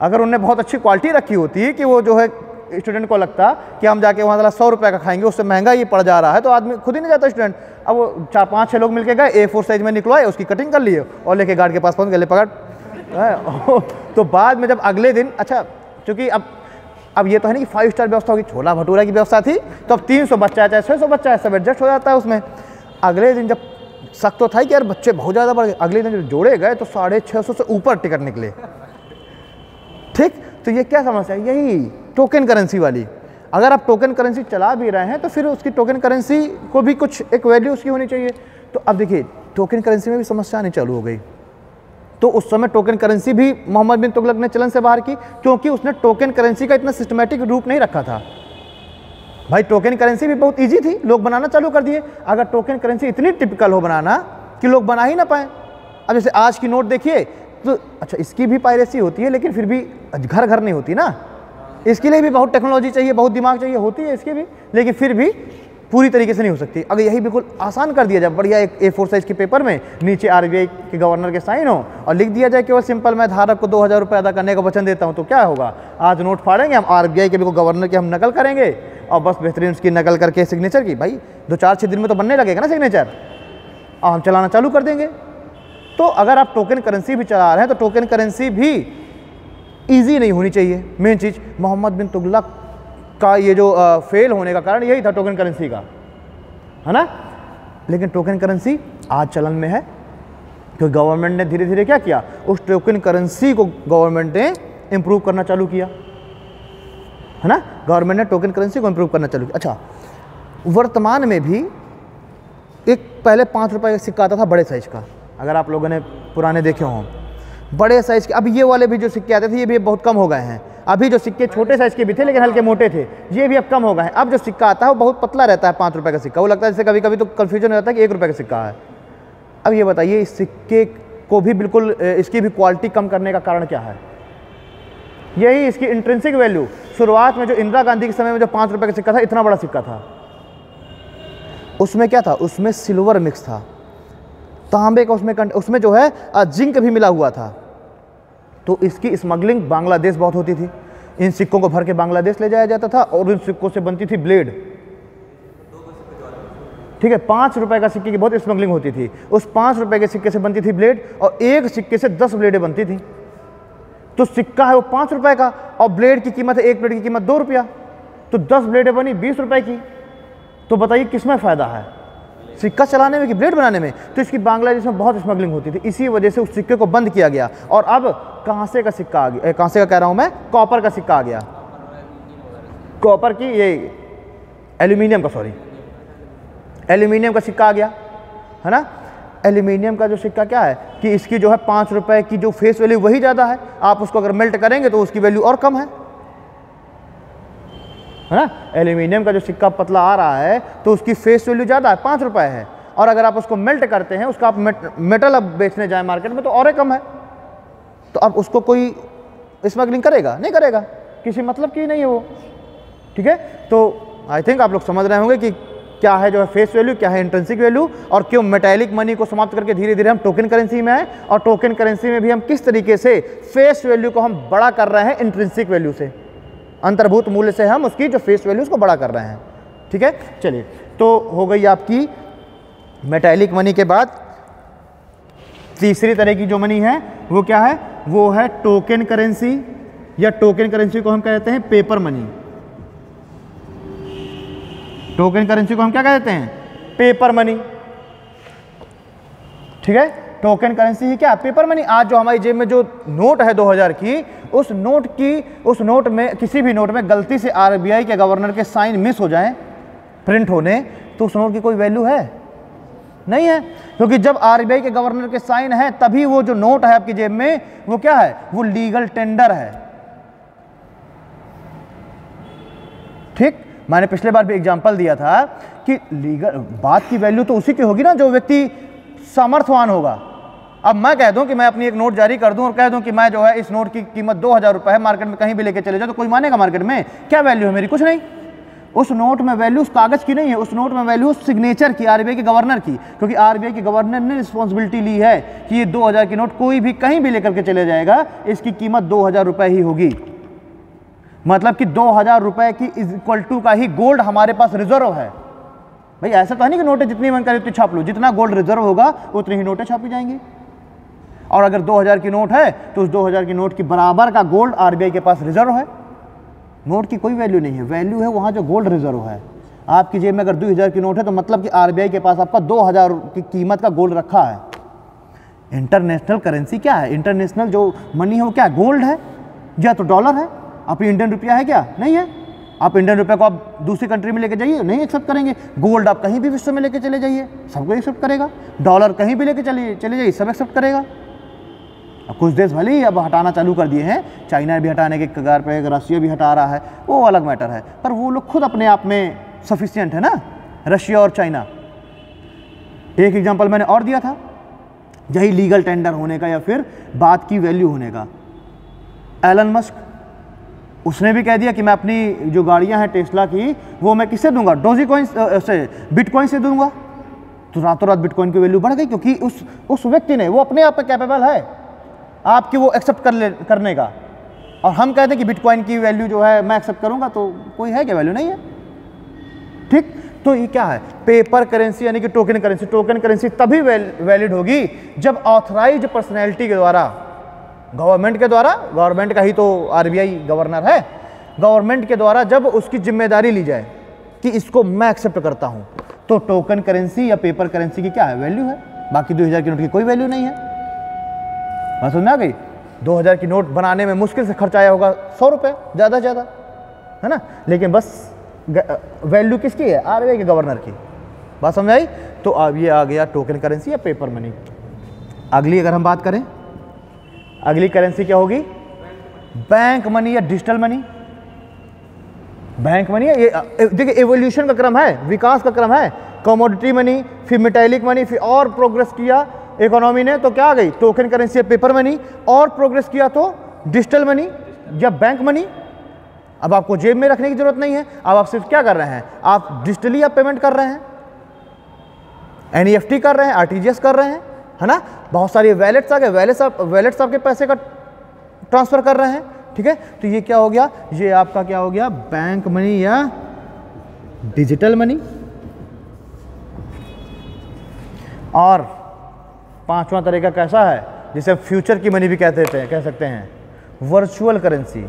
अगर उन्होंने बहुत अच्छी क्वालिटी रखी होती कि वो जो है स्टूडेंट को लगता कि हम जाके वहाँ 100 रुपये का खाएंगे, उससे महंगा ये पड़ जा रहा है, तो आदमी खुद ही नहीं जाता स्टूडेंट। अब वो 4-5-6 लोग मिलके गए, A4 साइज में निकलवाए, उसकी कटिंग कर लिए और लेके गार्ड के पास पहुँच गए, पकड़। तो बाद में जब अगले दिन, अच्छा चूँकि अब ये तो है नहीं कि 5 स्टार व्यवस्था होगी, छोला भटूरा की व्यवस्था थी, तो अब 300 बच्चा है चाहे 600 बच्चा है, सब एडजस्ट हो जाता है उसमें। अगले दिन जब शक तो था कि यार बच्चे बहुत ज़्यादा बढ़ गए, अगले दिन जब जोड़े गए तो 650 से ऊपर टिकट निकले, ठीक। तो ये क्या समस्या है, यही टोकन करेंसी वाली। अगर आप टोकन करेंसी चला भी रहे हैं तो फिर उसकी टोकन करेंसी को भी कुछ एक वैल्यू उसकी होनी चाहिए। तो अब देखिए टोकन करेंसी में भी समस्या आनी चालू हो गई। तो उस समय टोकन करेंसी भी मोहम्मद बिन तुगलक ने चलन से बाहर की, क्योंकि उसने टोकन करेंसी का इतना सिस्टमेटिक रूप नहीं रखा था। भाई टोकन करेंसी भी बहुत ईजी थी, लोग बनाना चालू कर दिए। अगर टोकन करेंसी इतनी टिपिकल हो बनाना कि लोग बना ही ना पाए, अब जैसे आज की नोट देखिए, तो अच्छा इसकी भी पायरेसी होती है, लेकिन फिर भी घर घर नहीं होती ना, इसके लिए भी बहुत टेक्नोलॉजी चाहिए, बहुत दिमाग चाहिए, होती है इसके भी, लेकिन फिर भी पूरी तरीके से नहीं हो सकती। अगर यही बिल्कुल आसान कर दिया जाए, बढ़िया एक A4 साइज के पेपर में नीचे RBI के गवर्नर के साइन हो और लिख दिया जाए केवल सिंपल, मैं धारक को 2000 रुपये अदा करने का वचन देता हूँ, तो क्या होगा, आज नोट फाड़ेंगे हम, RBI के बिल्कुल गवर्नर की हम नकल करेंगे और बस बेहतरीन उसकी नकल करके सिग्नेचर की, भाई 2-4-6 दिन में तो बनने लगेगा ना सिग्नेचर, और हम चलाना चालू कर देंगे। तो अगर आप टोकन करेंसी भी चला रहे हैं तो टोकन करेंसी भी इजी नहीं होनी चाहिए। मेन चीज़ मोहम्मद बिन तुगलक का ये जो फेल होने का कारण यही था टोकन करेंसी का, है ना। लेकिन टोकन करेंसी आज चलन में है, तो गवर्नमेंट ने धीरे धीरे क्या किया, उस टोकन करेंसी को गवर्नमेंट ने इम्प्रूव करना चालू किया, है ना। गवर्नमेंट ने टोकन करेंसी को इम्प्रूव करना चालू किया। अच्छा, वर्तमान में भी एक पहले 5 रुपये का सिक्का आता था बड़े साइज का, अगर आप लोगों ने पुराने देखे हों, बड़े साइज़ के। अब ये वाले भी जो सिक्के आते थे ये भी बहुत कम हो गए हैं। अभी जो सिक्के छोटे साइज़ के भी थे लेकिन हल्के मोटे थे, ये भी अब कम हो गए हैं। अब जो सिक्का आता है वो बहुत पतला रहता है, 5 रुपये का सिक्का, वो लगता है जैसे कभी कभी तो कन्फ्यूजन हो जाता है कि 1 रुपये का सिक्का है। अब ये बताइए इस सिक्के को भी बिल्कुल इसकी भी क्वालिटी कम करने का कारण क्या है, यही इसकी इंट्रिंसिक वैल्यू। शुरुआत में जो इंदिरा गांधी के समय में जो 5 रुपये का सिक्का था, इतना बड़ा सिक्का था, उसमें क्या था, उसमें सिल्वर मिक्स था, तांबे का उसमें जो है जिंक भी मिला हुआ था। तो इसकी स्मगलिंग बांग्लादेश बहुत होती थी, इन सिक्कों को भर के बांग्लादेश ले जाया जाता था और इन सिक्कों से बनती थी ब्लेड, ठीक है। 5 रुपए का सिक्के की बहुत स्मगलिंग होती थी, उस 5 रुपए के सिक्के से बनती थी ब्लेड, और एक सिक्के से 10 ब्लेडें बनती थी। तो सिक्का है वो 5 रुपए का और ब्लेड की कीमत है, एक ब्लेड की कीमत 2 रुपया, तो 10 ब्लेडें बनी 20 रुपए की। तो बताइए किसमें फ़ायदा है, सिक्का चलाने में कि ब्लेड बनाने में? तो इसकी बांग्लादेश में बहुत स्मगलिंग होती थी, इसी वजह से उस सिक्के को बंद किया गया। और अब कांसे का सिक्का आ गया, कांसे का कह रहा हूँ मैं, कॉपर का सिक्का आ गया। कॉपर की, ये एल्यूमिनियम का, सॉरी एल्यूमिनियम का सिक्का आ गया, है ना। एल्यूमिनियम का जो सिक्का क्या है कि इसकी जो है 5 रुपए की जो फेस वैल्यू वही ज़्यादा है, आप उसको अगर मेल्ट करेंगे तो उसकी वैल्यू और कम है ना। एल्यूमिनियम का जो सिक्का पतला आ रहा है तो उसकी फेस वैल्यू ज़्यादा है, 5 रुपए है, और अगर आप उसको मेल्ट करते हैं, उसका आप मेटल अब बेचने जाए मार्केट में तो और कम है। तो अब उसको कोई स्मगलिंग करेगा? नहीं करेगा, किसी मतलब की नहीं है वो, ठीक है। तो आई थिंक आप लोग समझ रहे होंगे कि क्या है जो है फेस वैल्यू, क्या है इंट्रिंसिक वैल्यू, और क्यों मेटालिक मनी को समाप्त करके धीरे धीरे हम टोकन करेंसी में आए, और टोकन करेंसी में भी हम किस तरीके से फेस वैल्यू को हम बड़ा कर रहे हैं इंट्रिंसिक वैल्यू से, अंतर्भूत मूल्य से हम उसकी जो फेस वैल्यू उसको बड़ा कर रहे हैं, ठीक है। चलिए, तो हो गई आपकी मेटालिक मनी के बाद तीसरी तरह की जो मनी है वो क्या है, वो है टोकन करेंसी, या टोकन करेंसी को हम कहते हैं पेपर मनी। टोकन करेंसी को हम क्या कहते हैं? पेपर मनी, ठीक है। टोकन करेंसी ही क्या? Paper money. आज जो हमारी जेब में जो नोट है 2000 की, उस नोट में, किसी भी नोट में गलती से आरबीआई के गवर्नर के साइन मिस हो जाएं प्रिंट होने, तो उस नोट की कोई वैल्यू है? नहीं है, क्योंकि जब आरबीआई के गवर्नर के साइन है तभी वो जो नोट है आपकी जेब में वो क्या है, वो लीगल टेंडर है, ठीक। मैंने पिछले बार भी एग्जांपल दिया था कि लीगल बात की वैल्यू तो उसी की होगी ना जो व्यक्ति सामर्थ्यवान होगा। अब मैं कह दूं कि मैं अपनी एक नोट जारी कर दूं और कह दूं कि मैं जो है इस नोट की कीमत 2000 रुपये है, मार्केट में कहीं भी लेके चले जाओ, तो कोई मानेगा मार्केट में? क्या वैल्यू है मेरी? कुछ नहीं। उस नोट में वैल्यू उस कागज की नहीं है, उस नोट में वैल्यू सिग्नेचर की, आरबीआई के गवर्नर की, क्योंकि आरबीआई के गवर्नर ने रिस्पॉन्सिबिलिटी ली है कि ये 2000 की नोट कोई भी कहीं भी लेकर के चले जाएगा, इसकी कीमत 2000 रुपये ही होगी। मतलब कि 2000 रुपये की इक्वल टू का ही गोल्ड हमारे पास रिजर्व है। भाई ऐसा तो है नहीं कि नोटें जितनी मन करे उतनी छाप लो, जितना गोल्ड रिजर्व होगा उतनी ही नोटें छापी जाएंगी। और अगर 2000 की नोट है तो उस 2000 की नोट की बराबर का गोल्ड आरबीआई के पास रिजर्व है। नोट की कोई वैल्यू नहीं है, वैल्यू है वहाँ जो गोल्ड रिजर्व है। आपकी जेब में अगर 2000 की नोट है तो मतलब कि आरबीआई के पास आपका 2000 की कीमत का गोल्ड रखा है। इंटरनेशनल करेंसी क्या है? इंटरनेशनल जो मनी है वो क्या है? गोल्ड है या तो डॉलर है। अपनी इंडियन रुपया है क्या? नहीं है। आप इंडियन रुपये को आप दूसरी कंट्री में लेके जाइए, नहीं एक्सेप्ट करेंगे। गोल्ड आप कहीं भी विश्व में लेके चले जाइए, सबको एक्सेप्ट करेगा। डॉलर कहीं भी लेके चले जाइए, सब एक्सेप्ट करेगा। अब कुछ देश भले ही अब हटाना चालू कर दिए हैं, चाइना भी हटाने के कगार पे है, रशिया भी हटा रहा है, वो अलग मैटर है, पर वो लोग खुद अपने आप में सफिशिएंट है ना, रशिया और चाइना। एक एग्जांपल मैंने और दिया था, यही लीगल टेंडर होने का या फिर बात की वैल्यू होने का। एलन मस्क, उसने भी कह दिया कि मैं अपनी जो गाड़ियां हैं टेस्ला की, वो मैं किससे दूंगा? डोजी कॉइन से, बिटकॉइन से दूंगा। तो रातों रात बिटकॉइन की वैल्यू बढ़ गई, क्योंकि उस व्यक्ति ने, वो अपने आप में कैपेबल है आपकी वो एक्सेप्ट करने का। और हम कहते हैं कि बिटकॉइन की वैल्यू जो है मैं एक्सेप्ट करूंगा, तो कोई है क्या? वैल्यू नहीं है, ठीक। तो ये क्या है? पेपर करेंसी यानी कि टोकन करेंसी। टोकन करेंसी तभी वैलिड होगी जब ऑथराइज्ड पर्सनैलिटी के द्वारा, गवर्नमेंट के द्वारा, गवर्नमेंट का ही तो आरबीआई गवर्नर है, गवर्नमेंट के द्वारा जब उसकी जिम्मेदारी ली जाए कि इसको मैं एक्सेप्ट करता हूं, तो टोकन करेंसी या पेपर करेंसी की क्या है? वैल्यू है। बाकी 2000 की नोट की कोई वैल्यू नहीं है। बात समझ में आ गई? 2000 की नोट बनाने में मुश्किल से खर्च आया होगा 100 रुपये ज़्यादा से ज़्यादा, है ना, लेकिन बस वैल्यू किसकी है? आरबीआई के गवर्नर की। बात समझ आई? तो अब ये आ गया टोकन करेंसी या पेपर मनी। अगली अगर हम बात करें, अगली करेंसी क्या होगी? बैंक मनी या डिजिटल मनी। बैंक मनी है ये, देखिए एवोल्यूशन का क्रम है, विकास का क्रम है। कमोडिटी मनी, फिर मेटालिक मनी, फिर और प्रोग्रेस किया इकोनॉमी ने तो क्या आ गई? टोकन करेंसी या पेपर मनी। और प्रोग्रेस किया तो डिजिटल मनी या बैंक मनी। अब आपको जेब में रखने की जरूरत नहीं है, अब आप सिर्फ क्या कर रहे हैं? आप डिजिटली आप पेमेंट कर रहे हैं, एनईएफटी कर रहे हैं, आरटीजीएस कर रहे हैं, है ना। बहुत सारी वैलेट्स आ गए, वैलेट्स आपके पैसे का ट्रांसफर कर रहे हैं, ठीक है। तो ये क्या हो गया? ये आपका क्या हो गया? बैंक मनी या डिजिटल मनी। और पांचवा तरीका कैसा है, जिसे फ्यूचर की मनी भी कह सकते हैं, वर्चुअल करेंसी,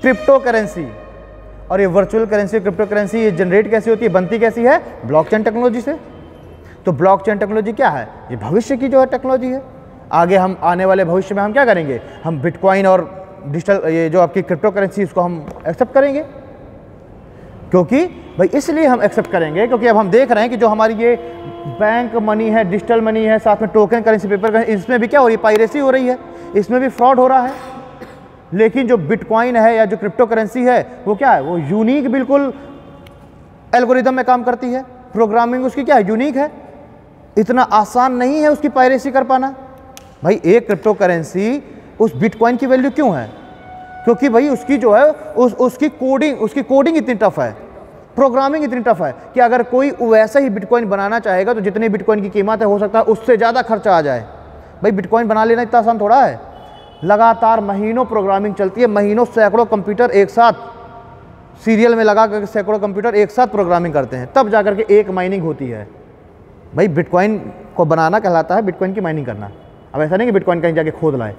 क्रिप्टो करेंसी। और ये वर्चुअल करेंसी, क्रिप्टो करेंसी, ये जनरेट कैसी होती है, बनती कैसी है, ब्लॉकचेन टेक्नोलॉजी से। तो ब्लॉकचेन टेक्नोलॉजी क्या है, ये भविष्य की जो है टेक्नोलॉजी है। आगे हम आने वाले भविष्य में हम क्या करेंगे, हम बिटकॉइन और डिजिटल ये जो आपकी क्रिप्टो करेंसी इसको हम एक्सेप्ट करेंगे। क्योंकि भाई इसलिए हम एक्सेप्ट करेंगे क्योंकि अब हम देख रहे हैं कि जो हमारी ये बैंक मनी है, डिजिटल मनी है, साथ में टोकन करेंसी, पेपर करेंसी, इसमें भी क्या हो रही है, पायरेसी हो रही है, इसमें भी फ्रॉड हो रहा है। लेकिन जो बिटकॉइन है या जो क्रिप्टो करेंसी है वो क्या है, वो यूनिक बिल्कुल एल्गोरिदम में काम करती है, प्रोग्रामिंग उसकी क्या है, यूनिक है। इतना आसान नहीं है उसकी पायरेसी कर पाना। भाई एक क्रिप्टो करेंसी उस बिटकॉइन की वैल्यू क्यों है, क्योंकि भाई उसकी जो है उसकी कोडिंग इतनी टफ है, प्रोग्रामिंग इतनी टफ है कि अगर कोई वैसा ही बिटकॉइन बनाना चाहेगा तो जितनी बिटकॉइन की कीमत है हो सकता है उससे ज़्यादा खर्चा आ जाए। भाई बिटकॉइन बना लेना इतना आसान थोड़ा है, लगातार महीनों प्रोग्रामिंग चलती है, महीनों सैकड़ों कंप्यूटर एक साथ सीरियल में लगा कर सैकड़ों कंप्यूटर एक साथ प्रोग्रामिंग करते हैं, तब जाकर के एक माइनिंग होती है। भाई बिटकॉइन को बनाना कहलाता है बिटकॉइन की माइनिंग करना। अब ऐसा नहीं कि बिटकॉइन कहीं जाके खोद लाए,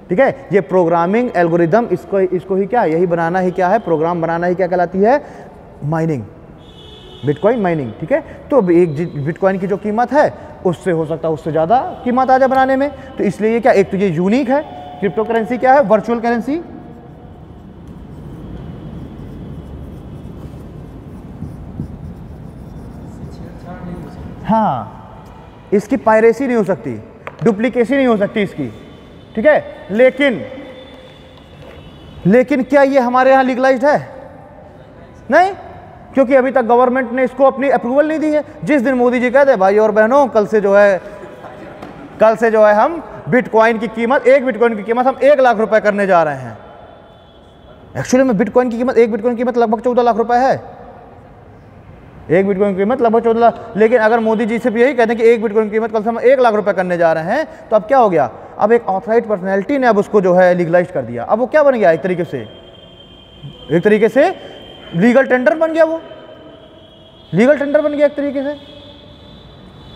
ठीक है। ये प्रोग्रामिंग एल्गोरिदम इसको ही क्या, यही बनाना ही क्या है, प्रोग्राम बनाना ही क्या कहलाती है, माइनिंग, बिटकॉइन माइनिंग, ठीक है। तो एक बिटकॉइन की जो कीमत है उससे हो सकता है उससे ज़्यादा कीमत आ जाए बनाने में। तो इसलिए ये क्या, एक तो ये यूनिक है, क्रिप्टो करेंसी क्या है, वर्चुअल करेंसी। हाँ, इसकी पायरेसी नहीं हो सकती, डुप्लीकेसी नहीं हो सकती इसकी, ठीक है। लेकिन क्या ये हमारे यहाँ लीगलाइज्ड है, नहीं, क्योंकि अभी तक गवर्नमेंट ने इसको अपनी अप्रूवल नहीं दी है। जिस दिन मोदी जी कहते भाई और बहनों कल से जो है हम बिटकॉइन की कीमत, एक बिटकॉइन की कीमत हम 1 लाख रुपए करने जा रहे हैं। एक्चुअली में बिटकॉइन की कीमत, एक बिटकॉइन की कीमत लगभग 14 लाख रुपए है, एक बिटकॉइन की कीमत लगभग 14 लाख। लेकिन अगर मोदी जी सिर्फ यही कहते हैं कि एक बिटकॉइन की कीमत कल से हम 1 लाख रुपए करने जा रहे हैं, तो अब क्या हो गया, अब एक ऑथराइज्ड पर्सनैलिटी ने अब उसको जो है लीगलाइज कर दिया। अब वो क्या बन गया, एक तरीके से लीगल टेंडर बन गया, वो लीगल टेंडर बन गया एक तरीके से,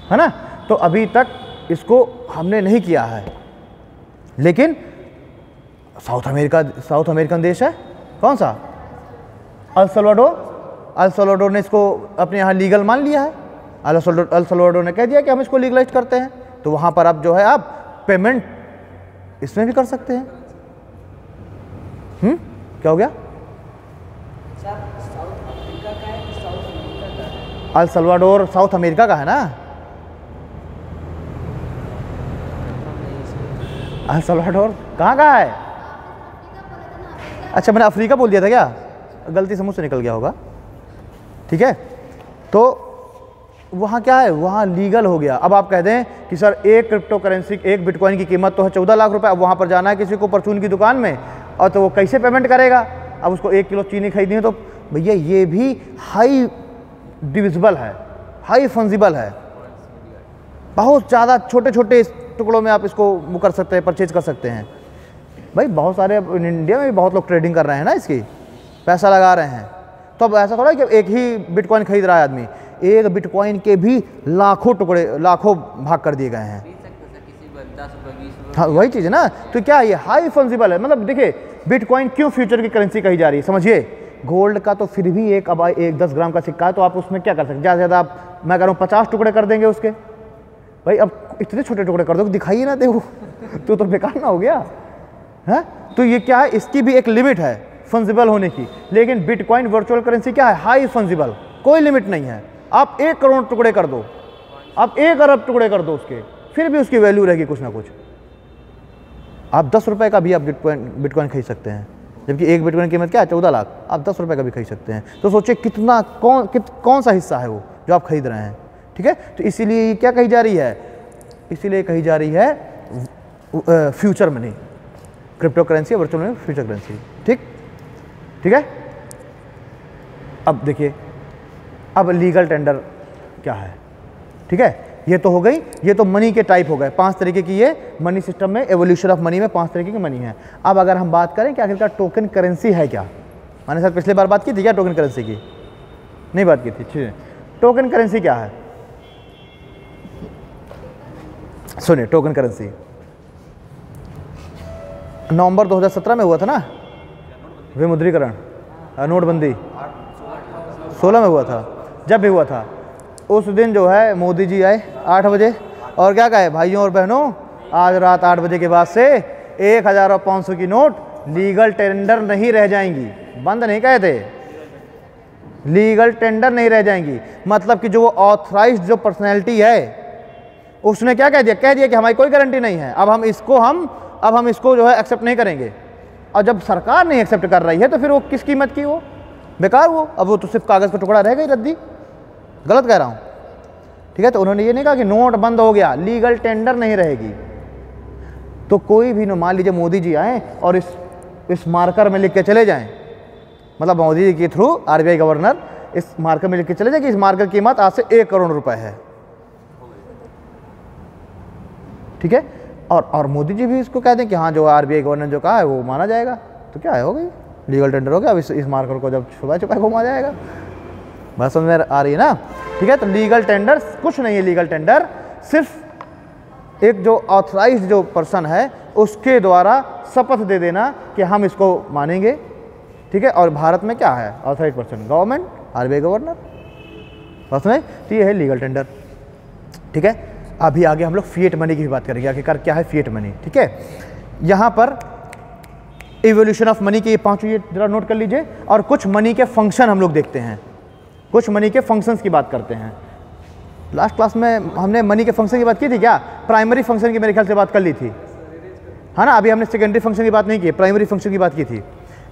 है ना। तो अभी तक इसको हमने नहीं किया है, लेकिन साउथ अमेरिकन देश है, कौन सा, अल सल्वाडोर ने इसको अपने यहाँ लीगल मान लिया है। अल सल्वाडोर ने कह दिया कि हम इसको लीगलाइज करते हैं, तो वहाँ पर अब जो है आप पेमेंट इसमें भी कर सकते हैं। क्या हो गया, अल सल्वाडोर साउथ अमेरिका का है ना, अल सल्वाडोर कहाँ का है, अच्छा मैंने अफ्रीका बोल दिया था क्या, गलती से मुझ से निकल गया होगा, ठीक है। तो वहाँ क्या है, वहाँ लीगल हो गया। अब आप कह दें कि सर एक क्रिप्टो करेंसी, एक बिटकॉइन की कीमत तो है 14 लाख रुपए, अब वहाँ पर जाना है किसी को परचून की दुकान में, और तो वो कैसे पेमेंट करेगा, अब उसको 1 किलो चीनी खरीदनी है, तो भैया ये भी हाई डिविजिबल है, हाई फंजिबल है, बहुत ज़्यादा छोटे छोटे टुकड़ों में आप इसको वो कर सकते हैं, परचेज कर सकते हैं। भाई बहुत सारे इंडिया में भी बहुत लोग ट्रेडिंग कर रहे हैं ना, इसकी पैसा लगा रहे हैं। तो अब ऐसा थोड़ा कि एक ही बिटकॉइन खरीद रहा है आदमी, एक बिटकॉइन के भी लाखों टुकड़े, लाखों भाग कर दिए गए हैं। हाँ वही चीज़ है ना। तो क्या ये हाई फंजिबल है, मतलब देखिए बिटकॉइन क्यों फ्यूचर की करेंसी कही जा रही है, समझिए। गोल्ड का तो फिर भी एक 10 ग्राम का सिक्का है, तो आप उसमें क्या कर सकते हैं, ज़्यादा से ज़्यादा आप, मैं कह रहा हूँ 50 टुकड़े कर देंगे उसके। भाई अब इतने छोटे टुकड़े कर दो, दिखाइए ना दे वो तो बेकार ना हो गया है। तो ये क्या है, इसकी भी एक लिमिट है फंजिबल होने की। लेकिन बिटकॉइन वर्चुअल करेंसी क्या है, हाई फंजिबल, कोई लिमिट नहीं है। आप 1 करोड़ टुकड़े कर दो, आप 1 अरब टुकड़े कर दो उसके, फिर भी उसकी वैल्यू रहेगी कुछ ना कुछ। आप 10 रुपये का भी आप बिटकॉइन खरीद सकते हैं, जबकि एक बिटकॉइन की कीमत क्या है 14 लाख, आप 10 रुपये का भी खरीद सकते हैं। तो सोचिए कितना कौन सा हिस्सा है वो जो आप खरीद रहे हैं, ठीक है। तो इसीलिए क्या कही जा रही है, इसीलिए कही जा रही है future money, crypto currency, virtual money, future currency, ठीक है। अब देखिए, अब लीगल टेंडर क्या है, ठीक है। ये तो हो गई, ये तो मनी के टाइप हो गए, 5 तरीके की ये मनी सिस्टम में, एवोल्यूशन ऑफ मनी में 5 तरीके की मनी है। अब अगर हम बात करें कि आखिरकार टोकन करेंसी है क्या, मैंने सर पिछली बार बात की थी क्या टोकन करेंसी की, नहीं बात की थी, ठीक है। टोकन करेंसी क्या है, सुनिए। टोकन करेंसी नवंबर 2017 में हुआ था ना विमुद्रीकरण, नोटबंदी 16 में हुआ था, जब भी हुआ था उस दिन जो है मोदी जी आए 8 बजे और क्या कहे, भाइयों और बहनों आज रात 8 बजे के बाद से 1000 और 500 की नोट लीगल टेंडर नहीं रह जाएंगी। बंद नहीं कहे थे, लीगल टेंडर नहीं रह जाएंगी। मतलब कि जो वो ऑथराइज्ड जो पर्सनैलिटी है उसने क्या कह दिया कि हमारी कोई गारंटी नहीं है, अब हम इसको जो है एक्सेप्ट नहीं करेंगे। और जब सरकार नहीं एक्सेप्ट कर रही है तो फिर वो किस कीमत की, वो बेकार, वो अब वो तो सिर्फ कागज़ का टुकड़ा रहेगा ही, रद्दी। गलत कह रहा हूँ, ठीक है। तो उन्होंने ये नहीं कहा कि नोट बंद हो गया, लीगल टेंडर नहीं रहेगी। तो कोई भी, मान लीजिए मोदी जी आए और इस मार्कर में लिख के चले जाएं, मतलब मोदी जी के थ्रू आरबीआई गवर्नर इस मार्कर में लिख के चले जाए कि इस मार्कर की कीमत आज से 1 करोड़ रुपए है, ठीक है। और मोदी जी भी इसको कह दें कि हाँ जो आरबीआई गवर्नर जो कहा है वो माना जाएगा, तो क्या है, हो गई, लीगल टेंडर हो गया। अब इस मार्कर को जब छुपा घुमा जाएगा। बस समझ में आ रही है ना, ठीक है। तो लीगल टेंडर कुछ नहीं है, लीगल टेंडर सिर्फ एक जो ऑथराइज्ड जो पर्सन है उसके द्वारा शपथ दे देना कि हम इसको मानेंगे, ठीक है। और भारत में क्या है, authorised person government, RBI governor, बस में। तो ये है लीगल टेंडर, ठीक है। अभी आगे हम लोग फिएट मनी की भी बात करेंगे, आखिरकार क्या है फिएट मनी, ठीक है। यहाँ पर इवोल्यूशन ऑफ मनी के ये 5 ये जरा नोट कर लीजिए। और कुछ मनी के फंक्शन हम लोग देखते हैं, कुछ मनी के फंक्शंस की बात करते हैं। लास्ट क्लास में हमने मनी के फंक्शन की बात की थी क्या, प्राइमरी फंक्शन की मेरे ख्याल से बात कर ली थी, है ना। अभी हमने सेकेंडरी फंक्शन की बात नहीं की, प्राइमरी फंक्शन की बात की थी।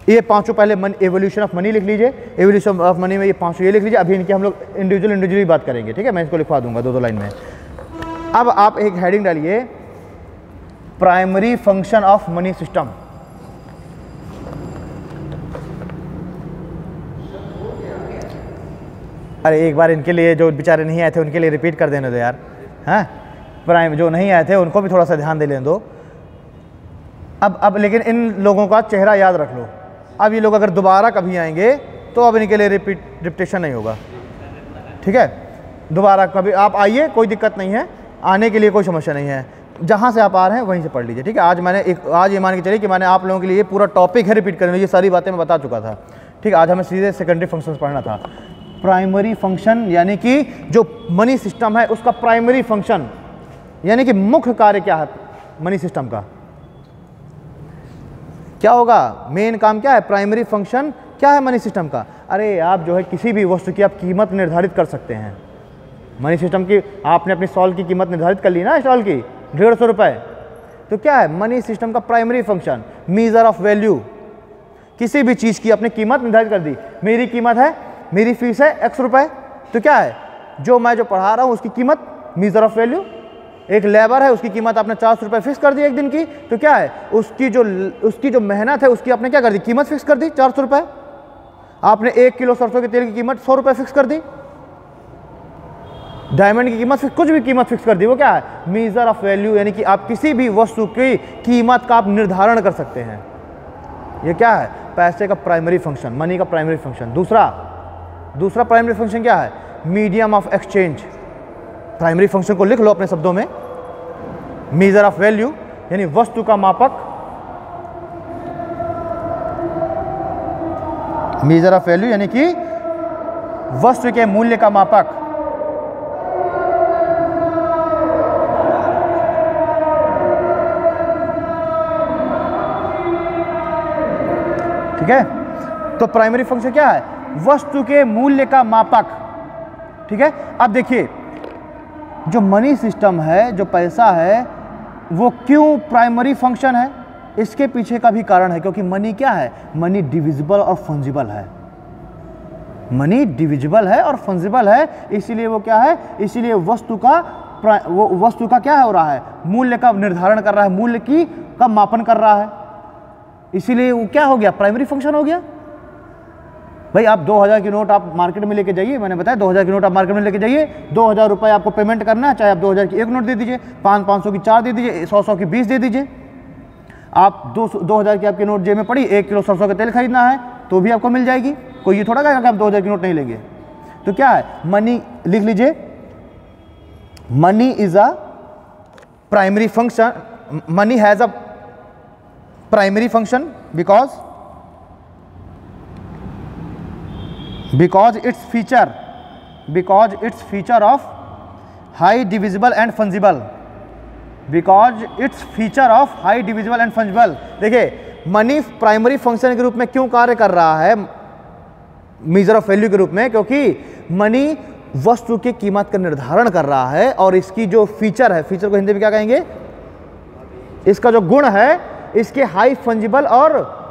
ये 5 पहले एवोल्यूशन ऑफ मनी लिख लीजिए, एवोल्यूशन ऑफ मनी में ये 5 ये लिख लीजिए। अभी इनकी हम लोग इंडिविजुअली बात करेंगे, ठीक है। मैं इसको लिखवा दूंगा 2-2 लाइन में। अब आप एक हेडिंग डालिए, primary function of money system. अरे एक बार इनके लिए, जो बेचारे नहीं आए थे उनके लिए रिपीट कर देने दो यार, हैं। जो नहीं आए थे उनको भी थोड़ा सा ध्यान दे लेने दो। अब लेकिन इन लोगों का चेहरा याद रख लो। अब ये लोग अगर दोबारा कभी आएंगे तो अब इनके लिए रिपीटेशन नहीं होगा, ठीक है। दोबारा कभी आप आइए, कोई दिक्कत नहीं है, आने के लिए कोई समस्या नहीं है। जहाँ से आप आ रहे हैं वहीं से पढ़ लीजिए, ठीक है। आज ये मान के चलिए कि मैंने आप लोगों के लिए ये पूरा टॉपिक है रिपीट करने, ये सारी बातें मैं बता चुका था, ठीक है। आज हमें सीधे सेकेंडरी फंक्शंस पढ़ना था। प्राइमरी फंक्शन यानी कि जो मनी सिस्टम है उसका प्राइमरी फंक्शन यानी कि मुख्य कार्य क्या है मनी सिस्टम का, क्या होगा, मेन काम क्या है, प्राइमरी फंक्शन क्या है मनी सिस्टम का। अरे आप जो है किसी भी वस्तु की आप कीमत निर्धारित कर सकते हैं। मनी सिस्टम की आपने अपनी स्टॉल की कीमत निर्धारित कर ली ना, स्टॉल की 150 रुपये, तो क्या है मनी सिस्टम का primary function, measure of value. किसी भी चीज़ की आपने कीमत निर्धारित कर दी, मेरी कीमत है, मेरी फीस है X रुपये, तो क्या है जो मैं पढ़ा रहा हूँ उसकी कीमत मीजर ऑफ वैल्यू। एक लेबर है, उसकी कीमत आपने 400 रुपये फिक्स कर दी एक दिन की, तो क्या है उसकी जो मेहनत है उसकी आपने क्या कर दी, कीमत फिक्स कर दी 400 रुपये। आपने 1 किलो सरसों के तेल की कीमत 100 रुपये फिक्स कर दी, डायमंड की कीमत, कुछ भी कीमत फिक्स कर दी, वो क्या है मीजर ऑफ वैल्यू। यानी कि आप किसी भी वस्तु की कीमत का आप निर्धारण कर सकते हैं। ये क्या है, पैसे का प्राइमरी फंक्शन, मनी का प्राइमरी फंक्शन। दूसरा प्राइमरी फंक्शन क्या है, medium of exchange. Primary function को लिख लो अपने शब्दों में, मीजर ऑफ वैल्यू यानी वस्तु का मापक, मीजर ऑफ वैल्यू यानी कि वस्तु के मूल्य का मापक। ठीक है, तो प्राइमरी फंक्शन क्या है, वस्तु के मूल्य का मापक। ठीक है, अब देखिए जो मनी सिस्टम है, जो पैसा है, वो क्यों प्राइमरी फंक्शन है, इसके पीछे का भी कारण है, क्योंकि मनी क्या है, मनी डिविजिबल और फंजिबल है। मनी डिविजिबल है और फंजिबल है, इसीलिए वो क्या है, इसीलिए वस्तु का क्या हो रहा है, मूल्य का निर्धारण कर रहा है, मूल्य का मापन कर रहा है, इसीलिए वो क्या हो गया, प्राइमरी फंक्शन हो गया। भाई आप 2000 की नोट आप मार्केट में लेके जाइए, मैंने बताया 2000 की नोट आप मार्केट में लेके जाइए, 2000 रुपये आपको पेमेंट करना है, चाहे आप 2000 की एक नोट दे दीजिए, 500 की 4 दे दीजिए, 100 की 20 दे दीजिए। आप 2000 की आपकी नोट जेब में पड़ी, 1 किलो सरसों का तेल खरीदना है तो भी आपको मिल जाएगी, कोई ये थोड़ा कहेगा कि आप 2000 की नोट नहीं लेंगे। तो क्या है, मनी लिख लीजिए, money is a primary function, money has a primary function because because it's feature of high divisible and fungible, because it's feature of high divisible and fungible. देखिए मनी प्राइमरी फंक्शन के रूप में क्यों कार्य कर रहा है मेजर ऑफ वैल्यू के रूप में, क्योंकि मनी वस्तु की कीमत का निर्धारण कर रहा है और इसकी जो फीचर है, फीचर को हिंदी में क्या कहेंगे, इसका जो गुण है इसके हाई फंजिबल और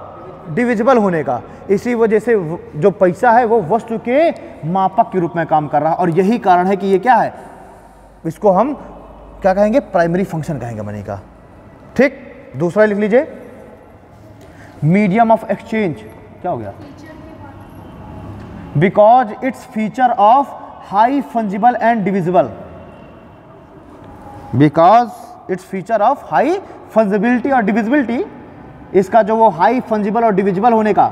डिविजिबल होने का, इसी वजह से जो पैसा है वो वस्तु के मापक के रूप में काम कर रहा है। और यही कारण है कि ये क्या है, इसको हम क्या कहेंगे, प्राइमरी फंक्शन कहेंगे मनी का। ठीक, दूसरा लिख लीजिए, मीडियम ऑफ एक्सचेंज। क्या हो गया, because it's feature of high fungible and divisible, because it's feature of high fungibility और डिविजिबिलिटी, इसका जो वो हाई फंजिबल और डिविजिबल होने का,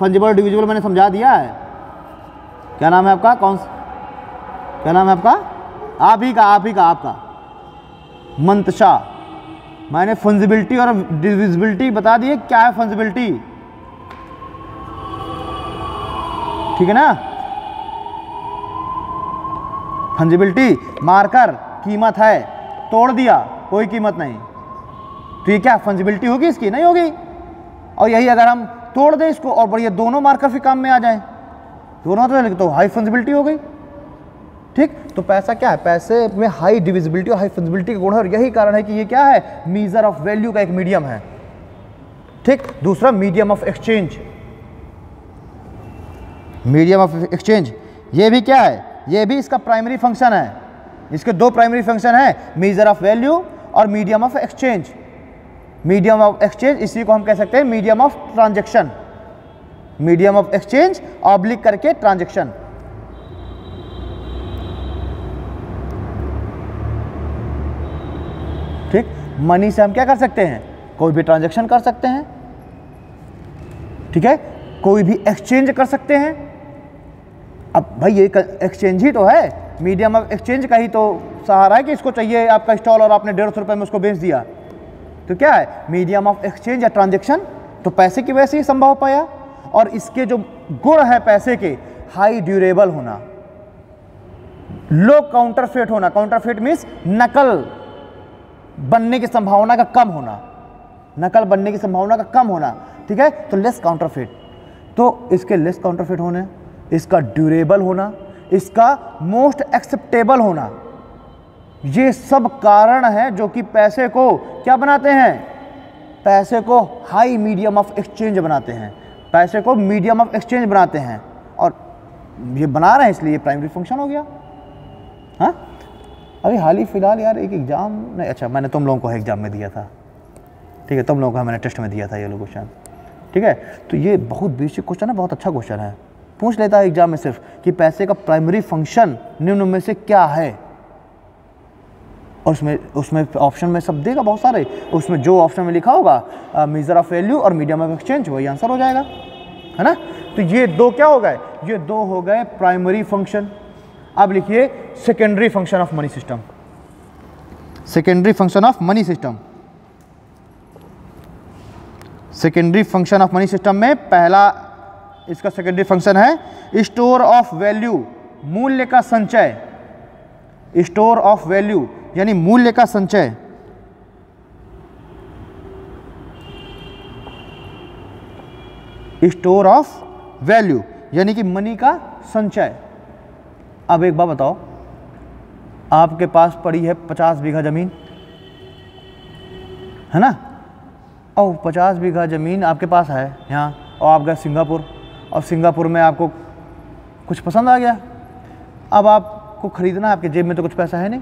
फंजिबल और डिविजिबल मैंने समझा दिया है। क्या नाम है आपका, क्या नाम है आपका, आप ही का आपका मंतशा। मैंने फंजिबिलिटी और डिविजिबिलिटी बता दिए, क्या है फंजिबिलिटी, ठीक है ना। फंजिबिलिटी मार्कर कीमत है, तोड़ दिया कोई कीमत नहीं, तो ये क्या फंजिबिलिटी होगी, इसकी नहीं होगी। और यही अगर हम तोड़ दें इसको और बढ़िया दोनों मार्कर फिर काम में आ जाएं, दोनों तो हाई फंजिबिलिटी हो गई। ठीक, तो पैसा क्या है, पैसे में हाई डिविजिबिलिटी और हाई फंजिबिलिटी का गुण है और यही कारण है कि ये क्या है, मीजर ऑफ वैल्यू का एक मीडियम है। ठीक, दूसरा medium of exchange, medium of exchange ये भी क्या है, ये भी इसका प्राइमरी फंक्शन है। इसके दो प्राइमरी फंक्शन है, मीजर ऑफ वैल्यू और medium of exchange. Medium of exchange इसी को हम कह सकते हैं medium of transaction, medium of exchange oblique करके ट्रांजैक्शन। ठीक, मनी से हम क्या कर सकते हैं, कोई भी ट्रांजैक्शन कर सकते हैं, ठीक है, कोई भी एक्सचेंज कर सकते हैं। अब भाई ये एक्सचेंज ही तो है, मीडियम ऑफ एक्सचेंज का ही तो सहारा है कि इसको चाहिए आपका स्टॉल और आपने 150 रुपये में उसको बेच दिया, तो क्या है मीडियम ऑफ एक्सचेंज या ट्रांजैक्शन। तो पैसे की वजह से ही संभव हो पाया। और इसके जो गुण है पैसे के, हाई ड्यूरेबल होना, लो काउंटरफेट होना, काउंटरफेट मीन्स नकल बनने की संभावना का कम होना, नकल बनने की संभावना का कम होना, ठीक है, तो लेस काउंटरफेट। तो इसके लेस काउंटरफेट होने, इसका ड्यूरेबल होना, इसका मोस्ट एक्सेप्टेबल होना, ये सब कारण है जो कि पैसे को क्या बनाते हैं, पैसे को हाई मीडियम ऑफ एक्सचेंज बनाते हैं, पैसे को मीडियम ऑफ एक्सचेंज बनाते हैं। और ये बना रहे हैं इसलिए प्राइमरी फंक्शन हो गया। हाँ, अभी हाल ही फिलहाल यार एक एग्जाम नहीं, अच्छा मैंने तुम लोगों को एग्जाम में दिया था, ठीक है, तुम लोगों को मैंने टेस्ट में दिया था ये लोग क्वेश्चन, ठीक है। तो ये बहुत बेसिक क्वेश्चन है, बहुत अच्छा क्वेश्चन है, पूछ लेता है एग्जाम में सिर्फ कि पैसे का प्राइमरी फंक्शन निम्न में से क्या है। और उसमें ऑप्शन में सब देगा बहुत सारे, उसमें जो ऑप्शन में लिखा होगा मेजर ऑफ वैल्यू और मीडियम ऑफ एक्सचेंज, वही आंसर हो जाएगा, है ना। तो ये दो क्या हो गए, ये दो हो गए प्राइमरी फंक्शन। अब लिखिए secondary function of money system, secondary function of money system. Secondary function of money system में पहला इसका सेकेंडरी फंक्शन है स्टोर ऑफ वैल्यू, मूल्य का संचय, स्टोर ऑफ वैल्यू यानी मूल्य का संचय। स्टोर ऑफ वैल्यू यानी कि मनी का संचय। अब एक बात बताओ, आपके पास पड़ी है 50 बीघा जमीन, है ना, और 50 बीघा ज़मीन आपके पास है यहाँ, और आप गए सिंगापुर, और सिंगापुर में आपको कुछ पसंद आ गया, अब आपको ख़रीदना है, आपके जेब में तो कुछ पैसा है नहीं,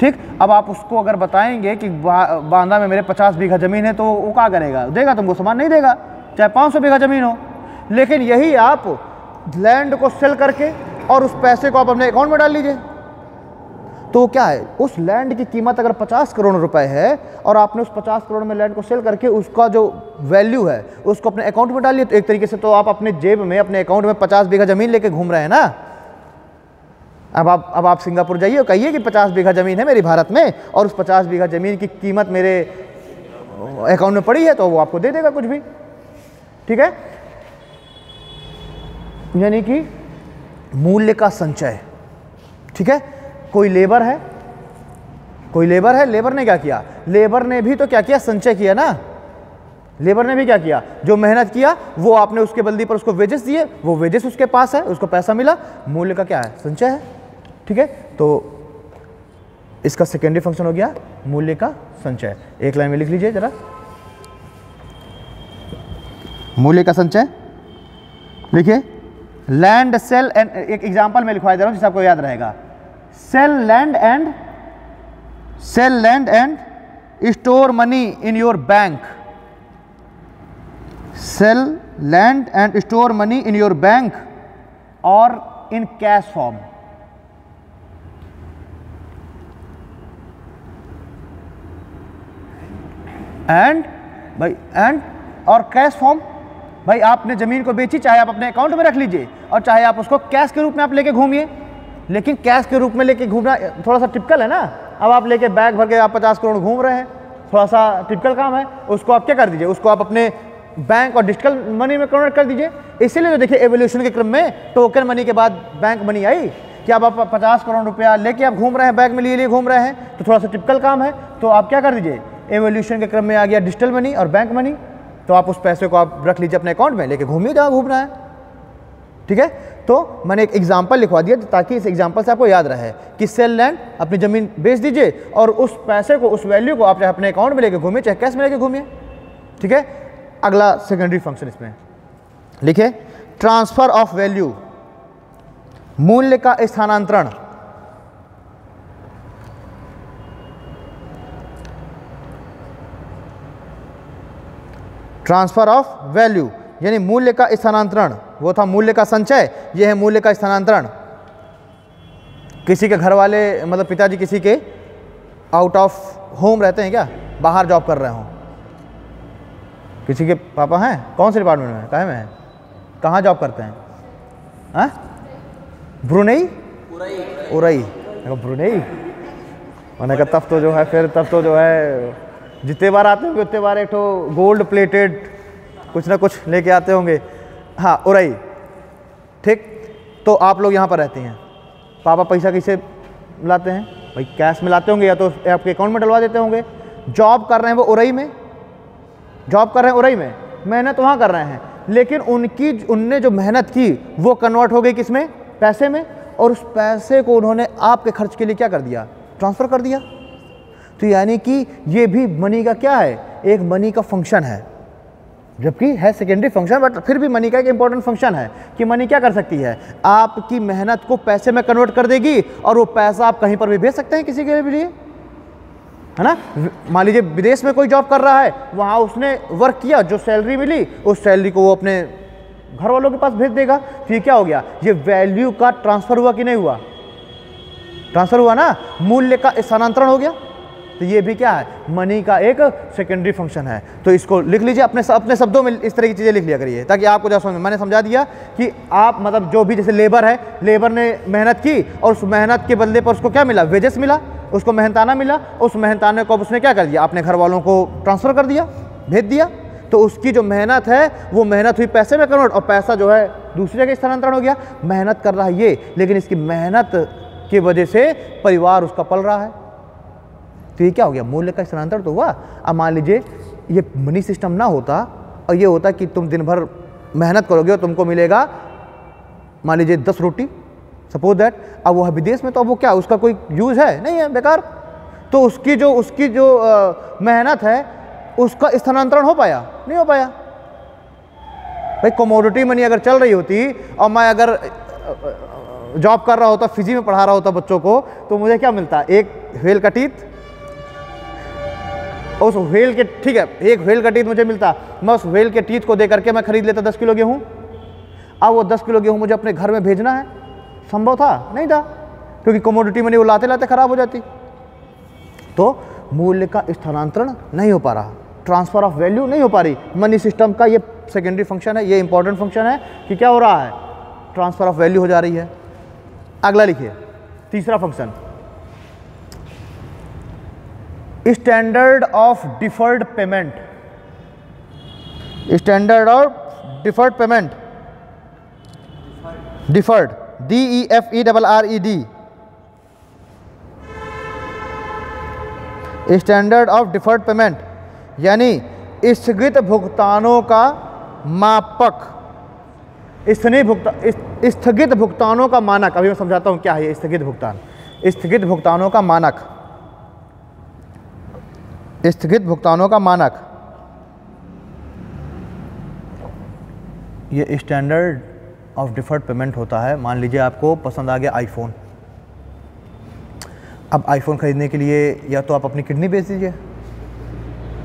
ठीक। अब आप उसको अगर बताएंगे कि बांदा में मेरे 50 बीघा ज़मीन है, तो वो क्या करेगा, देगा तुमको सामान, नहीं देगा, चाहे 500 बीघा ज़मीन हो। लेकिन यही आप लैंड को सेल करके और उस पैसे को आप अपने अकाउंट में डाल लीजिए, तो क्या है, उस लैंड की कीमत अगर 50 करोड़ रुपए है और आपने उस 50 करोड़ में लैंड को सेल करके उसका जो वैल्यू है उसको अपने अकाउंट में डाल लिया, तो एक तरीके से तो आप अपने जेब में, अपने अकाउंट में 50 बीघा ज़मीन लेके घूम रहे हैं ना। अब आप सिंगापुर जाइए और कहिए कि 50 बीघा ज़मीन है मेरी भारत में और उस 50 बीघा ज़मीन की कीमत मेरे अकाउंट में पड़ी है, तो वो आपको दे देगा कुछ भी, ठीक है। यानी कि मूल्य का संचय, ठीक है। कोई लेबर है, लेबर ने क्या किया, लेबर ने भी तो क्या किया, संचय किया ना। लेबर ने भी क्या किया, जो मेहनत किया वो आपने उसके बदले पर उसको वेजेस दिए, वो वेजेस उसके पास है, उसको पैसा मिला, मूल्य का क्या है, संचय है, ठीक है। तो इसका सेकेंडरी फंक्शन हो गया मूल्य का संचय। एक लाइन में लिख लीजिए जरा, मूल्य का संचय लिखिए। लैंड सेल एंड, एक एग्जांपल में लिखवा दे रहा हूं जिससे आपको याद रहेगा। Sale land and store money in your bank. Sale land and store money in your bank और इन कैश फॉर्म। एंड और कैश फॉर्म, भाई आपने ज़मीन को बेची, चाहे आप अपने अकाउंट में रख लीजिए और चाहे आप उसको कैश के रूप में आप लेके घूमिए, लेकिन कैश के रूप में लेके घूमना थोड़ा सा टिपिकल है ना। अब आप लेके बैग भर के आप 50 करोड़ घूम रहे हैं, थोड़ा सा टिपिकल काम है। उसको आप क्या कर दीजिए, उसको आप अपने बैंक और डिजिटल मनी में कन्वर्ट कर दीजिए। इसीलिए तो देखिए एवोल्यूशन के क्रम में टोकन मनी के बाद बैंक मनी आई कि अब आप 50 करोड़ रुपया लेके आप घूम रहे हैं, बैग में लिए घूम रहे हैं, तो थोड़ा सा टिपिकल काम है। तो आप क्या कर दीजिए, एवोल्यूशन के क्रम में आ गया डिजिटल मनी और बैंक मनी, तो आप उस पैसे को आप रख लीजिए अपने अकाउंट में, लेके घूमिए जहाँ घूमना है, ठीक है। तो मैंने एक एग्जांपल लिखवा दिया ताकि इस एग्जांपल से आपको याद रहे कि सेल लैंड, अपनी ज़मीन बेच दीजिए और उस पैसे को, उस वैल्यू को आप चाहे अपने अकाउंट में लेके घूमिए, चाहे कैश में लेके घूमिए, ठीक है। अगला सेकेंडरी फंक्शन इसमें लिखिए, ट्रांसफर ऑफ वैल्यू, मूल्य का स्थानांतरण। ट्रांसफर ऑफ वैल्यू यानी मूल्य का स्थानांतरण। वो था मूल्य का संचय, ये है मूल्य का स्थानांतरण। किसी के घर वाले, मतलब पिताजी किसी के आउट ऑफ होम रहते हैं क्या, बाहर जॉब कर रहे हो, किसी के पापा हैं, कौन से डिपार्टमेंट में, कहाँ में हैं, कहाँ जॉब करते हैं, हाँ, ब्रुनेई, उरई, ब्रुनेई। मैंने कहा तब तो जो है, फिर तब तो जो है जितने बार आते होंगे उतने बार एक तो गोल्ड प्लेटेड कुछ ना कुछ लेके आते होंगे। हाँ, उरई, ठीक। तो आप लोग यहाँ पर रहती हैं, पापा पैसा कैसे लाते हैं, भाई कैश में लाते होंगे या तो आपके अकाउंट में डलवा देते होंगे। जॉब कर रहे हैं वो उरई में, जॉब कर रहे हैं उरई में, मेहनत वहाँ कर रहे हैं, लेकिन उनने जो मेहनत की वो कन्वर्ट हो गई किस में, पैसे में, और उस पैसे को उन्होंने आपके खर्च के लिए क्या कर दिया, ट्रांसफ़र कर दिया। तो यानी कि ये भी मनी का क्या है, एक मनी का फंक्शन है, जबकि है सेकेंडरी फंक्शन, बट फिर भी मनी का एक इंपॉर्टेंट फंक्शन है कि मनी क्या कर सकती है, आपकी मेहनत को पैसे में कन्वर्ट कर देगी और वो पैसा आप कहीं पर भी भेज सकते हैं किसी के लिए, है ना। मान लीजिए विदेश में कोई जॉब कर रहा है, वहाँ उसने वर्क किया, जो सैलरी मिली उस सैलरी को वो अपने घर वालों के पास भेज देगा। तो ये क्या हो गया, ये वैल्यू का ट्रांसफ़र हुआ कि नहीं हुआ, ट्रांसफ़र हुआ ना, मूल्य का स्थानांतरण हो गया। तो ये भी क्या है, मनी का एक सेकेंडरी फंक्शन है। तो इसको लिख लीजिए अपने शब्दों में, इस तरह की चीज़ें लिख लिया करिए ताकि आपको जब समझ में, मैंने समझा दिया कि आप मतलब जो भी, जैसे लेबर है, लेबर ने मेहनत की और उस मेहनत के बदले पर उसको क्या मिला, वेजेस मिला, उसको मेहनताना मिला, उस मेहनताने को उसने क्या कर दिया, अपने घर वालों को ट्रांसफ़र कर दिया, भेज दिया। तो उसकी जो मेहनत है वो मेहनत हुई पैसे में कन्वर्ट, और पैसा जो है दूसरी जगह स्थानांतरण हो गया। मेहनत कर रहा है ये, लेकिन इसकी मेहनत की वजह से परिवार उसका पल रहा है। तो ये क्या हो गया, मूल्य का स्थानांतरण तो हुआ। अब मान लीजिए ये मनी सिस्टम ना होता और ये होता कि तुम दिन भर मेहनत करोगे और तुमको मिलेगा मान लीजिए 10 रोटी, सपोज दैट। अब वो है विदेश में, तो अब वो क्या, उसका कोई यूज़ है नहीं है, बेकार। तो उसकी जो मेहनत है उसका स्थानांतरण हो पाया, नहीं हो पाया। भाई कमोडिटी मनी अगर चल रही होती और मैं अगर जॉब कर रहा होता, फिजी में पढ़ा रहा होता बच्चों को, तो मुझे क्या मिलता, एक व्हेल का टीथ, उस व्हेल के, ठीक है, एक व्हेल का टीथ मुझे मिलता, मैं उस व्हेल के टीथ को दे करके मैं खरीद लेता 10 किलो गेहूँ। अब वो 10 किलो गेहूँ मुझे अपने घर में भेजना है, संभव था नहीं था, क्योंकि कमोडिटी मनी वो लाते लाते खराब हो जाती। तो मूल्य का स्थानांतरण नहीं हो पा रहा, ट्रांसफ़र ऑफ वैल्यू नहीं हो पा रही। मनी सिस्टम का ये सेकेंडरी फंक्शन है, ये इंपॉर्टेंट फंक्शन है कि क्या हो रहा है, ट्रांसफ़र ऑफ वैल्यू हो जा रही है। अगला लिखिए, तीसरा function, standard of deferred payment. Standard of deferred payment, deferred DEFERRED, standard of deferred payment, यानी स्थगित भुगतानों का मापक, स्थगित भुगतानों का मानक। अभी मैं समझाता हूं क्या है ये स्थगित भुगतान। स्थगित भुगतानों का मानक, स्थगित भुगतानों का मानक, ये स्टैंडर्ड ऑफ डिफर्ड पेमेंट होता है। मान लीजिए आपको पसंद आ गया आईफोन। अब आईफोन खरीदने के लिए या तो आप अपनी किडनी बेच दीजिए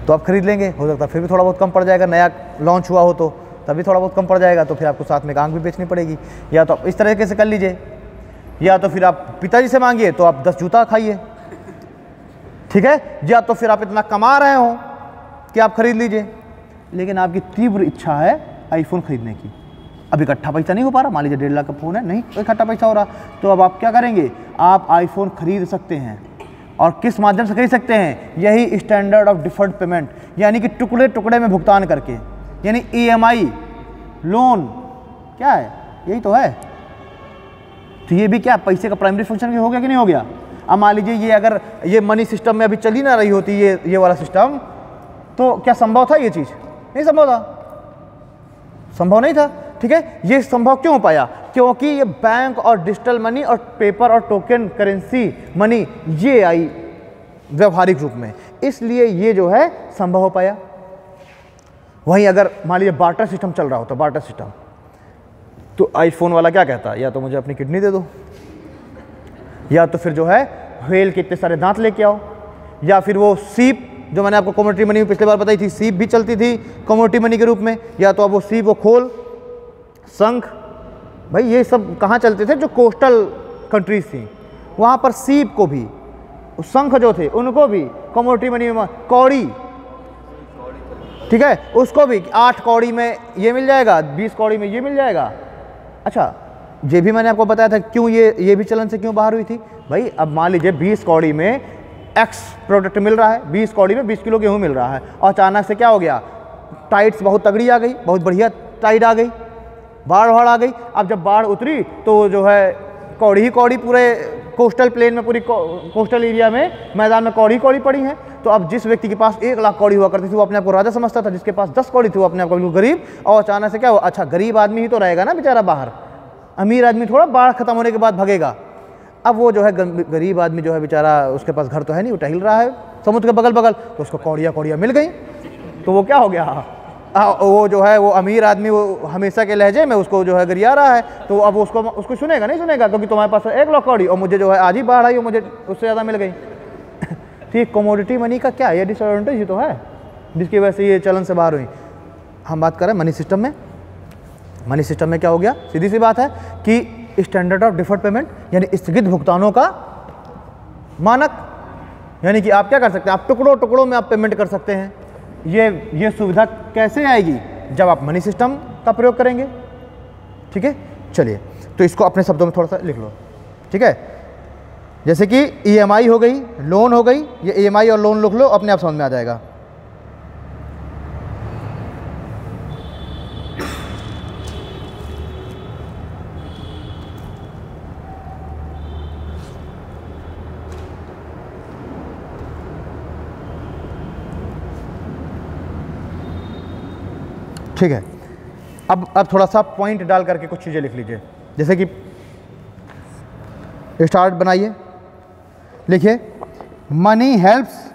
तो आप खरीद लेंगे, हो सकता है फिर भी थोड़ा बहुत कम पड़ जाएगा, नया लॉन्च हुआ हो तो तभी थोड़ा बहुत कम पड़ जाएगा, तो फिर आपको साथ में एक आंख भी बेचनी पड़ेगी। या तो आप इस तरीके से कर लीजिए, या तो फिर आप पिताजी से मांगिए तो आप 10 जूता खाइए, ठीक है, या तो फिर आप इतना कमा रहे हो कि आप खरीद लीजिए। लेकिन आपकी तीव्र इच्छा है आईफोन खरीदने की, अब इकट्ठा पैसा नहीं हो पा रहा, मान लीजिए 1.5 लाख का फ़ोन है, नहीं इकट्ठा पैसा हो रहा, तो अब आप क्या करेंगे, आप आईफोन खरीद सकते हैं। और किस माध्यम से खरीद सकते हैं, यही स्टैंडर्ड ऑफ डिफर्ड पेमेंट, यानी कि टुकड़े टुकड़े में भुगतान करके, यानी EMI, लोन, क्या है, यही तो है। तो ये भी क्या पैसे का प्राइमरी फंक्शन हो गया कि नहीं हो गया। अब मान लीजिए ये अगर ये मनी सिस्टम में अभी चली ना रही होती ये वाला सिस्टम, तो क्या संभव था ये चीज़, नहीं संभव था, संभव नहीं था, ठीक है। ये संभव क्यों हो पाया, क्योंकि ये बैंक और डिजिटल मनी और पेपर और टोकन करेंसी मनी ये आई व्यवहारिक रूप में, इसलिए ये जो है संभव हो पाया। वहीं अगर मान लीजिए बार्टर सिस्टम चल रहा होता, बार्टर सिस्टम, तो आईफोन वाला क्या कहता, या तो मुझे अपनी किडनी दे दो, या तो फिर जो है व्हेल के इतने सारे दांत लेके आओ, या फिर वो सीप जो मैंने आपको कमोडिटी मनी में पिछले बार बताई थी, सीप भी चलती थी कमोडिटी मनी के रूप में, या तो अब वो सीप, वो खोल, शंख, भाई ये सब कहाँ चलते थे, जो कोस्टल कंट्रीज थी वहाँ पर सीप को भी, शंख जो थे उनको भी कमोडिटी मनी में, कौड़ी, ठीक है, उसको भी 8 कौड़ी में ये मिल जाएगा, 20 कौड़ी में ये मिल जाएगा। अच्छा, ये भी मैंने आपको बताया था क्यों ये भी चलन से क्यों बाहर हुई थी भाई। अब मान लीजिए 20 कौड़ी में X प्रोडक्ट मिल रहा है, 20 कौड़ी में 20 किलो गेहूँ मिल रहा है, और अचानक से क्या हो गया, टाइट्स बहुत तगड़ी आ गई, बहुत बढ़िया टाइट आ गई, बाढ़ आ गई। अब जब बाढ़ उतरी तो जो है कौड़ी ही कौड़ी, पूरे कोस्टल प्लेन में, पूरी कोस्टल एरिया में, मैदान में कौड़ी कौड़ी पड़ी है। तो अब जिस व्यक्ति के पास 1 लाख कौड़ी हुआ करती थी वो अपने आप को राजा समझता था, जिसके पास 10 कौड़ी थी वो अपने आप को बिल्कुल गरीब। और अचानक से क्या हुआ, अच्छा गरीब आदमी ही तो रहेगा ना बेचारा बाहर, अमीर आदमी थोड़ा बाढ़ खत्म होने के बाद भगेगा। अब वो जो है गरीब आदमी जो है बेचारा, उसके पास घर तो है नहीं, वो टहल रहा है समुद्र के बगल बगल, तो उसको कौड़ियाँ मिल गई, तो वो क्या हो गया, वो जो है वो अमीर आदमी वो हमेशा के लहजे में उसको जो है गरिया रहा है, तो अब उसको सुनेगा नहीं सुनेगा, क्योंकि तुम्हारे पास 1 लाख कौड़ी और मुझे जो है आज ही बाढ़ आई और मुझे उससे ज़्यादा मिल गई। ठीक, कमोडिटी मनी का क्या ये डिसएडवांटेज ही तो है जिसकी वजह से ये चलन से बाहर हुई। हम बात कर रहे हैं मनी सिस्टम में। मनी सिस्टम में क्या हो गया, सीधी सी बात है कि स्टैंडर्ड ऑफ डिफर्ड पेमेंट, यानी स्थगित भुगतानों का मानक, यानी कि आप क्या कर सकते हैं, आप टुकड़ों टुकड़ों में आप पेमेंट कर सकते हैं। ये सुविधा कैसे आएगी, जब आप मनी सिस्टम का प्रयोग करेंगे, ठीक है। चलिए, तो इसको अपने शब्दों में थोड़ा सा लिख लो, ठीक है। जैसे कि EMI हो गई, लोन हो गई, ये EMI और लोन लिख लो, अपने आप समझ में आ जाएगा। ठीक है, अब थोड़ा सा पॉइंट डाल करके कुछ चीज़ें लिख लीजिए। जैसे कि स्टार्ट बनाइए, लिखिए money helps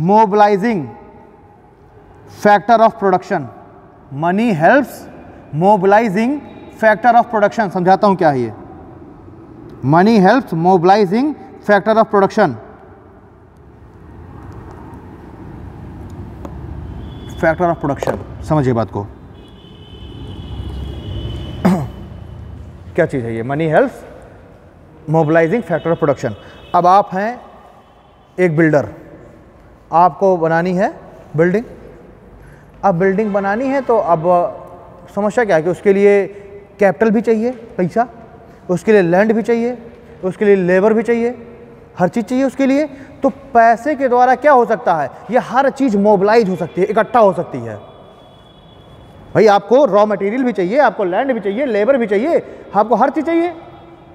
mobilising factor of production. Money helps mobilising factor of production, समझाता हूं क्या है ये। Money helps mobilising factor of production, factor of production, समझिए बात को। क्या चीज़ है ये, money helps mobilising factor of production. अब आप हैं एक बिल्डर, आपको बनानी है बिल्डिंग। अब बिल्डिंग बनानी है तो अब समस्या क्या है कि उसके लिए कैपिटल भी चाहिए, पैसा, उसके लिए लैंड भी चाहिए, उसके लिए लेबर भी चाहिए, हर चीज़ चाहिए उसके लिए। तो पैसे के द्वारा क्या हो सकता है, ये हर चीज़ मोबिलाइज हो सकती है, इकट्ठा हो सकती है। भाई आपको रॉ मटेरियल भी चाहिए, आपको लैंड भी चाहिए, लेबर भी चाहिए, आपको हर चीज़ चाहिए,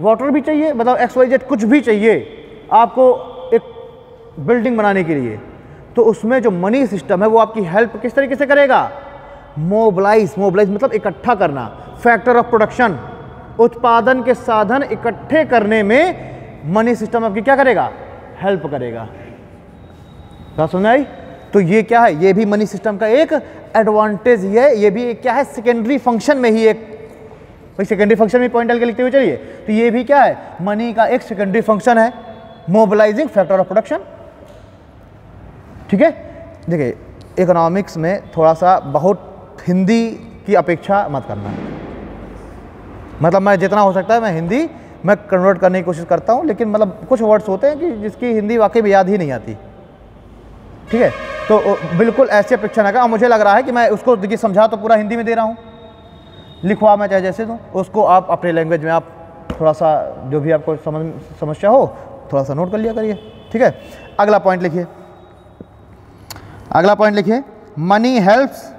वाटर भी चाहिए, मतलब XYZ कुछ भी चाहिए आपको एक बिल्डिंग बनाने के लिए। तो उसमें जो मनी सिस्टम है वो आपकी हेल्प किस तरीके से करेगा? मोबिलाइज मतलब इकट्ठा करना, फैक्टर ऑफ प्रोडक्शन, उत्पादन के साधन इकट्ठे करने में मनी सिस्टम आपकी क्या करेगा? हेल्प करेगा। क्या समझ आई? तो ये क्या है? ये भी मनी सिस्टम का एक एडवांटेज ही है, ये भी एक क्या है? सेकेंडरी फंक्शन में ही एक, भाई सेकेंडरी फंक्शन में पॉइंट डाल के लिखते हुए चलिए, तो ये भी क्या है? मनी का एक सेकेंडरी फंक्शन है, मोबिलाइजिंग फैक्टर ऑफ प्रोडक्शन। ठीक है, देखिए इकोनॉमिक्स में थोड़ा सा बहुत हिंदी की अपेक्षा मत करना, मतलब मैं जितना हो सकता है मैं हिंदी मैं कन्वर्ट करने की कोशिश करता हूँ, लेकिन मतलब कुछ वर्ड्स होते हैं कि जिसकी हिंदी वाकई में याद ही नहीं आती। ठीक है, तो बिल्कुल ऐसी अपेक्षा ना करें। मुझे लग रहा है कि मैं उसको देखिए समझा तो पूरा हिंदी में दे रहा हूँ, लिखवा मैं चाहे जैसे दूँ, उसको आप अपने लैंग्वेज में आप थोड़ा सा जो भी आपको समस्या हो थोड़ा सा नोट कर लिया करिए। ठीक है, अगला पॉइंट लिखिए, अगला पॉइंट लिखिए, money helps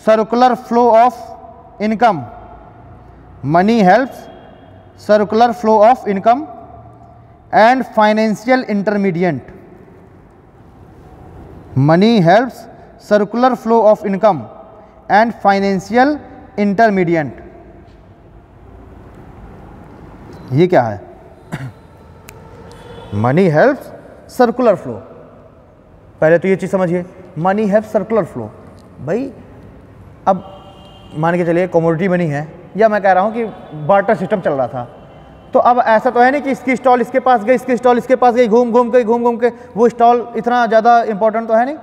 circular flow of income, money helps circular flow of income and financial intermediate, money helps circular flow of income and financial intermediate. ये क्या है? मनी हेल्प्स सर्कुलर फ्लो, पहले तो ये चीज़ समझिए, मनी हेल्प्स सर्कुलर फ्लो। भाई अब मान के चलिए कमोडिटी मनी है, या मैं कह रहा हूँ कि बार्टर सिस्टम चल रहा था, तो अब ऐसा तो है नहीं कि इसकी स्टॉल इसके पास गई, इसकी स्टॉल इसके पास गई, घूम घूम के वो स्टॉल इतना ज़्यादा इंपॉर्टेंट तो है नहीं।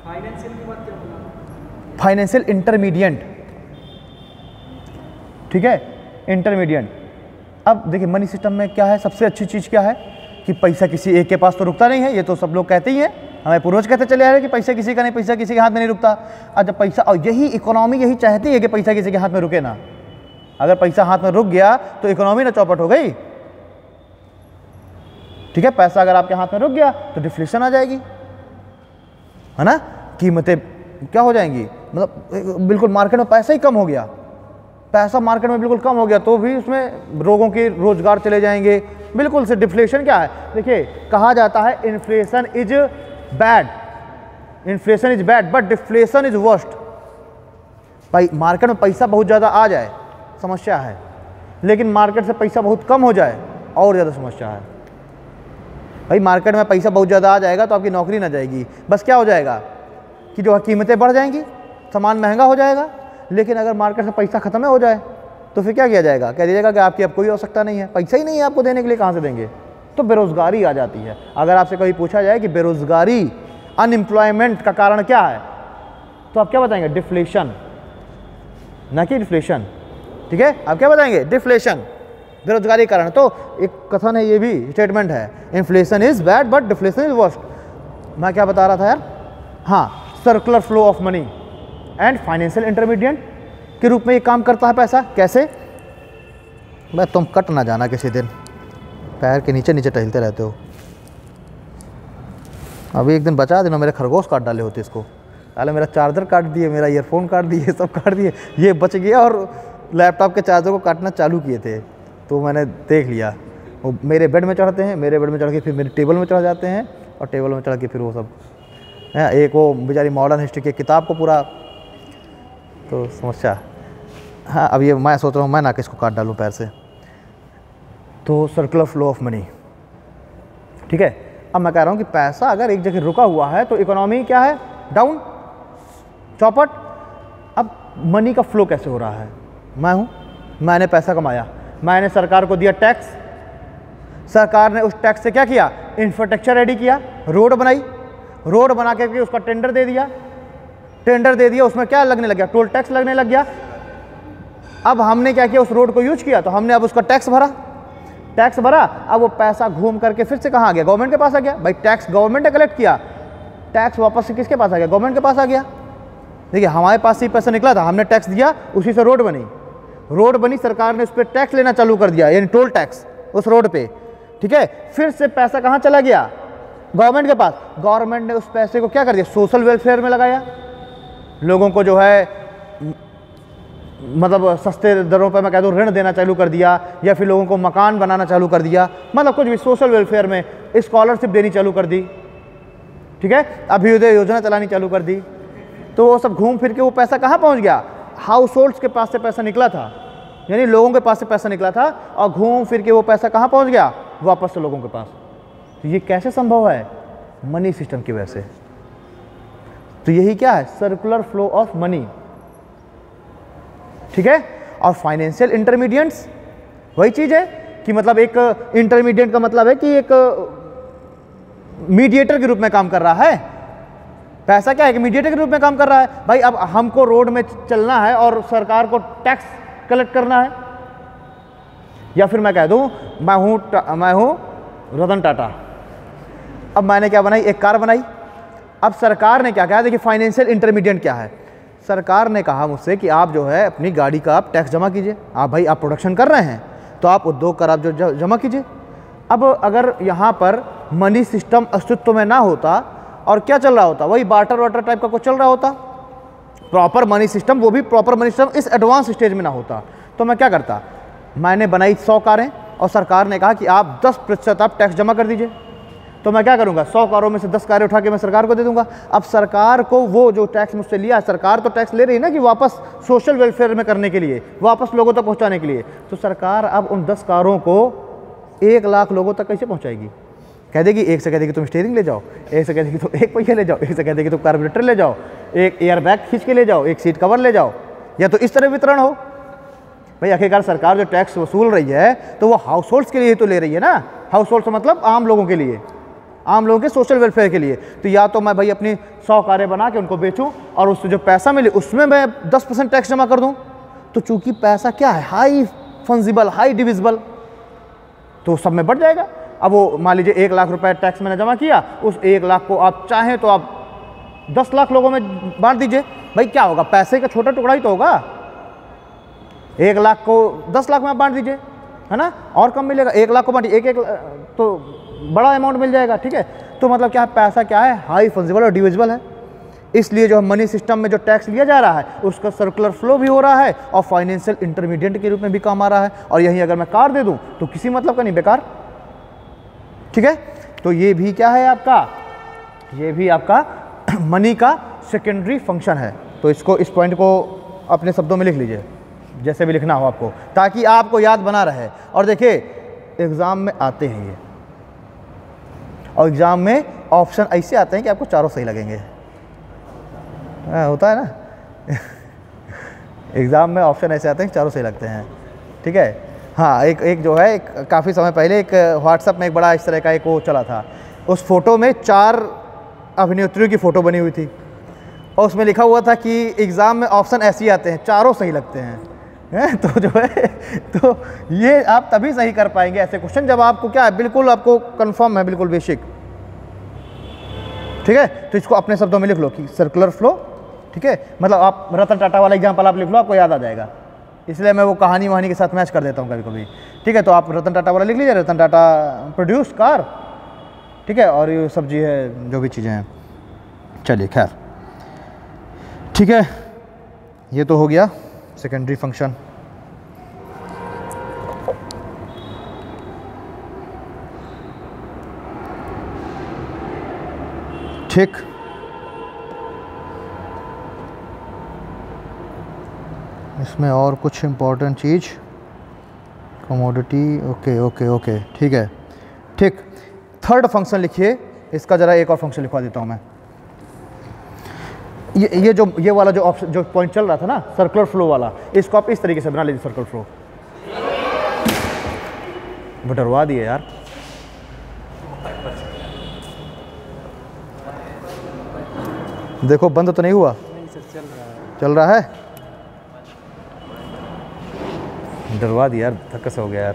फाइनेंशियल की बात क्या बोला? फाइनेंशियल इंटरमीडिएट, ठीक है, इंटरमीडिएट। अब देखिए मनी सिस्टम में क्या है, सबसे अच्छी चीज़ क्या है कि पैसा किसी एक के पास तो रुकता नहीं है, ये तो सब लोग कहते ही हैं, हमें पूर्वज कहते चले आ रहे हैं कि पैसा किसी का नहीं, पैसा किसी के हाथ में नहीं रुकता। और जब पैसा, और यही इकोनॉमी यही चाहती है कि पैसा किसी के हाथ में रुके ना। अगर पैसा हाथ में रुक गया तो इकोनॉमी ना चौपट हो गई। ठीक है, पैसा अगर आपके हाथ में रुक गया तो डिफ्लेशन आ जाएगी, है ना, कीमतें क्या हो जाएंगी, मतलब बिल्कुल मार्केट में पैसा ही कम हो गया, पैसा मार्केट में बिल्कुल कम हो गया तो भी उसमें लोगों के रोजगार चले जाएंगे, बिल्कुल से डिफ्लेशन क्या है। देखिए कहा जाता है inflation is bad, inflation is bad but deflation is worst. भाई मार्केट में पैसा बहुत ज़्यादा आ जाए समस्या है, लेकिन मार्केट से पैसा बहुत कम हो जाए और ज़्यादा समस्या है। भाई मार्केट में पैसा बहुत ज़्यादा आ जाएगा तो आपकी नौकरी ना जाएगी, बस क्या हो जाएगा कि जो कीमतें बढ़ जाएंगी, सामान महंगा हो जाएगा। लेकिन अगर मार्केट से पैसा खत्म हो जाए तो फिर क्या किया जाएगा, कह दीजिएगा कि आपकी अब कोई आवश्यकता नहीं है, पैसा ही नहीं है आपको देने के लिए, कहाँ से देंगे, तो बेरोज़गारी आ जाती है। अगर आपसे कभी पूछा जाए कि बेरोज़गारी अनएम्प्लॉयमेंट का कारण क्या है, तो आप क्या बताएंगे, डिफ्लेशन, ना कि इन्फ्लेशन। ठीक है, आप क्या बताएंगे, डिफ्लेशन, बेरोजगारी कारण। तो एक कथन है, ये भी स्टेटमेंट है, inflation is bad but deflation is worst. मैं क्या बता रहा था यार, हाँ, circular flow of money and financial intermediate के रूप में ये काम करता है पैसा। कैसे, मैं तुम कट ना जाना किसी दिन, पैर के नीचे नीचे टहलते रहते हो। अभी एक दिन बचा देना, मेरे खरगोश काट डाले होते इसको, पहले मेरा चार्जर काट दिए, मेरा ईयरफोन काट दिए, सब काट दिए, ये बच गया और लैपटॉप के चार्जर को काटना चालू किए थे तो मैंने देख लिया। वो मेरे बेड में चढ़ते हैं, मेरे बेड में चढ़ के फिर मेरे टेबल में चढ़ जाते हैं, और टेबल में चढ़ के फिर वो सब है, एक वो बेचारी मॉडर्न हिस्ट्री की किताब को पूरा, तो समस्या। हाँ, अब ये मैं सोच रहा हूँ मैं ना किसको काट डालूँ पैर से। तो सर्कुलर फ्लो ऑफ मनी, ठीक है। अब मैं कह रहा हूँ कि पैसा अगर एक जगह रुका हुआ है तो इकोनॉमी क्या है, डाउन, चौपट। अब मनी का फ्लो कैसे हो रहा है, मैंने पैसा कमाया, मैंने सरकार को दिया टैक्स, सरकार ने उस टैक्स से क्या किया, इंफ्रास्ट्रक्चर रेडी किया, रोड बनाई, रोड बना के उसका टेंडर दे दिया, उसमें क्या लगने लग गया, टोल टैक्स लगने लग गया। अब हमने क्या किया, उस रोड को यूज किया तो हमने अब उसका टैक्स भरा, अब वो पैसा घूम करके फिर से कहाँ आ गया, गवर्नमेंट के पास आ गया। भाई टैक्स गवर्नमेंट ने कलेक्ट किया, टैक्स वापस से किसके पास आ गया, गवर्नमेंट के पास आ गया। देखिए हमारे पास से पैसा निकला था, हमने टैक्स दिया, उसी से रोड बनी, सरकार ने उस पर टैक्स लेना चालू कर दिया, यानी टोल टैक्स उस रोड पे। ठीक है, फिर से पैसा कहाँ चला गया, गवर्नमेंट के पास, गवर्नमेंट ने उस पैसे को क्या कर दिया, सोशल वेलफेयर में लगाया, लोगों को जो है मतलब सस्ते दरों पर मैं कह दूँ ऋण देना चालू कर दिया, या फिर लोगों को मकान बनाना चालू कर दिया, मतलब कुछ भी सोशल वेलफेयर में स्कॉलरशिप देनी चालू कर दी, ठीक है, अभ्युदय योजना चलानी चालू कर दी। तो वो सब घूम फिर के वो पैसा कहाँ पहुँच गया, हाउस होल्ड्स के पास से पैसा निकला था, यानी लोगों के पास से पैसा निकला था, और घूम फिर के वो पैसा कहाँ पहुँच गया, वापस से लोगों के पास। तो ये कैसे संभव है, मनी सिस्टम की वजह से। तो यही क्या है, सर्कुलर फ्लो ऑफ मनी, ठीक है। और फाइनेंशियल इंटरमीडिएट्स वही चीज है कि मतलब एक इंटरमीडिएट का मतलब है कि एक मीडिएटर के रूप में काम कर रहा है। पैसा क्या है कि मीडिएटर के रूप में काम कर रहा है। भाई अब हमको रोड में चलना है और सरकार को टैक्स कलेक्ट करना है, या फिर मैं कह दूं मैं हूं रतन टाटा, अब मैंने क्या बनाई, एक कार बनाई। अब सरकार ने क्या कहा, देखिए फाइनेंशियल इंटरमीडिएट क्या है, सरकार ने कहा मुझसे कि आप जो है अपनी गाड़ी का आप टैक्स जमा कीजिए, आप भाई आप प्रोडक्शन कर रहे हैं तो आप उद्योग कर आप जो जमा कीजिए। अब अगर यहाँ पर मनी सिस्टम अस्तित्व में ना होता और क्या चल रहा होता, वही बार्टर वाटर टाइप का कुछ चल रहा होता, प्रॉपर मनी सिस्टम, वो भी प्रॉपर मनी सिस्टम इस एडवांस स्टेज में ना होता, तो मैं क्या करता, मैंने बनाई 100 कारें और सरकार ने कहा कि आप 10% आप टैक्स जमा कर दीजिए। तो मैं क्या करूंगा, 100 कारों में से 10 कारें उठा के मैं सरकार को दे दूंगा। अब सरकार को वो जो टैक्स मुझसे लिया, सरकार तो टैक्स ले रही है ना कि वापस सोशल वेलफेयर में करने के लिए, वापस लोगों तक पहुंचाने के लिए। तो सरकार अब उन 10 कारों को 1 लाख लोगों तक कैसे पहुंचाएगी, कह देगी, एक से कह देगी तुम स्टीयरिंग ले जाओ, एक से कह देगी तुम एक पहिया ले जाओ, एक से कह देगी तुम कार्बोरेटर ले जाओ, एक एयर बैग खींच के ले जाओ, एक सीट कवर ले जाओ, या तो इस तरह वितरण हो। भाई आखिरकार सरकार जो टैक्स वसूल रही है तो वो हाउस होल्ड्स के लिए ही तो ले रही है ना, हाउस होल्ड्स मतलब आम लोगों के लिए, आम लोगों के सोशल वेलफेयर के लिए। तो या तो मैं भाई अपनी 100 कारें बना के उनको बेचूं और उससे जो पैसा मिले उसमें मैं 10% टैक्स जमा कर दूं। तो चूंकि पैसा क्या है, हाई फंजिबल, हाई डिविजिबल, तो सब में बढ़ जाएगा। अब वो मान लीजिए 1 लाख रुपए टैक्स मैंने जमा किया, उस 1 लाख को आप चाहें तो आप 10 लाख लोगों में बांट दीजिए। भाई क्या होगा, पैसे का छोटा टुकड़ा ही तो होगा, 1 लाख को 10 लाख में आप बांट दीजिए, है ना, और कम मिलेगा। 1 लाख को बांटिए, एक तो बड़ा अमाउंट मिल जाएगा, ठीक है। तो मतलब क्या है, पैसा क्या है, हाई फंजिबल और डिविजिबल है। इसलिए जो मनी सिस्टम में जो टैक्स लिया जा रहा है उसका सर्कुलर फ्लो भी हो रहा है और फाइनेंशियल इंटरमीडिएट के रूप में भी काम आ रहा है। और यहीं अगर मैं कार दे दूं तो किसी मतलब का नहीं, बेकार, ठीक है। तो ये भी क्या है आपका, ये भी आपका मनी का सेकेंडरी फंक्शन है। तो इसको, इस पॉइंट को अपने शब्दों में लिख लीजिए, जैसे भी लिखना हो आपको, ताकि आपको याद बना रहे। और देखिए एग्ज़ाम में आते हैं ये, और एग्ज़ाम में ऑप्शन ऐसे आते हैं कि आपको चारों सही लगेंगे, होता है ना एग्ज़ाम में ऑप्शन ऐसे आते हैं कि चारों सही लगते हैं, ठीक है। हाँ, एक जो है, काफ़ी समय पहले एक व्हाट्सएप में एक बड़ा इस तरह का एक वो चला था, उस फोटो में 4 अभिनेत्रियों की फ़ोटो बनी हुई थी और उसमें लिखा हुआ था कि एग्ज़ाम में ऑप्शन ऐसे ही आते हैं, चारों सही लगते हैं। तो जो है, तो ये आप तभी सही कर पाएंगे ऐसे क्वेश्चन जब आपको क्या है, बिल्कुल आपको कंफर्म है, बिल्कुल बेसिक, ठीक है। तो इसको अपने शब्दों में लिख लो कि सर्कुलर फ्लो, ठीक है। मतलब आप रतन टाटा वाला एग्जाम्पल आप लिख लो, आपको याद आ जाएगा। इसलिए मैं वो कहानी वहानी के साथ मैच कर देता हूँ कभी कभी, ठीक है। तो आप रतन टाटा वाला लिख लीजिए, रतन टाटा प्रोड्यूस कार, ठीक है, और ये सब्जी है, जो भी चीज़ें हैं, चलिए खैर, ठीक है। ये तो हो गया सेकेंडरी फंक्शन। ठीक, इसमें और कुछ इम्पोर्टेंट चीज़, कमोडिटी, ओके ओके ओके, ठीक है, ठीक। थर्ड फंक्शन लिखिए, इसका ज़रा एक और फंक्शन लिखवा देता हूँ मैं। ये वाला जो ऑप्शन, जो पॉइंट चल रहा था ना सर्कुलर फ्लो वाला, इसको आप इस तरीके से बना लीजिए, सर्कुलर फ्लो। बटरवा दिए यार, देखो बंद तो नहीं हुआ, नहीं सर, चल रहा है, डरवा दिया यार, धक्का से हो गया यार।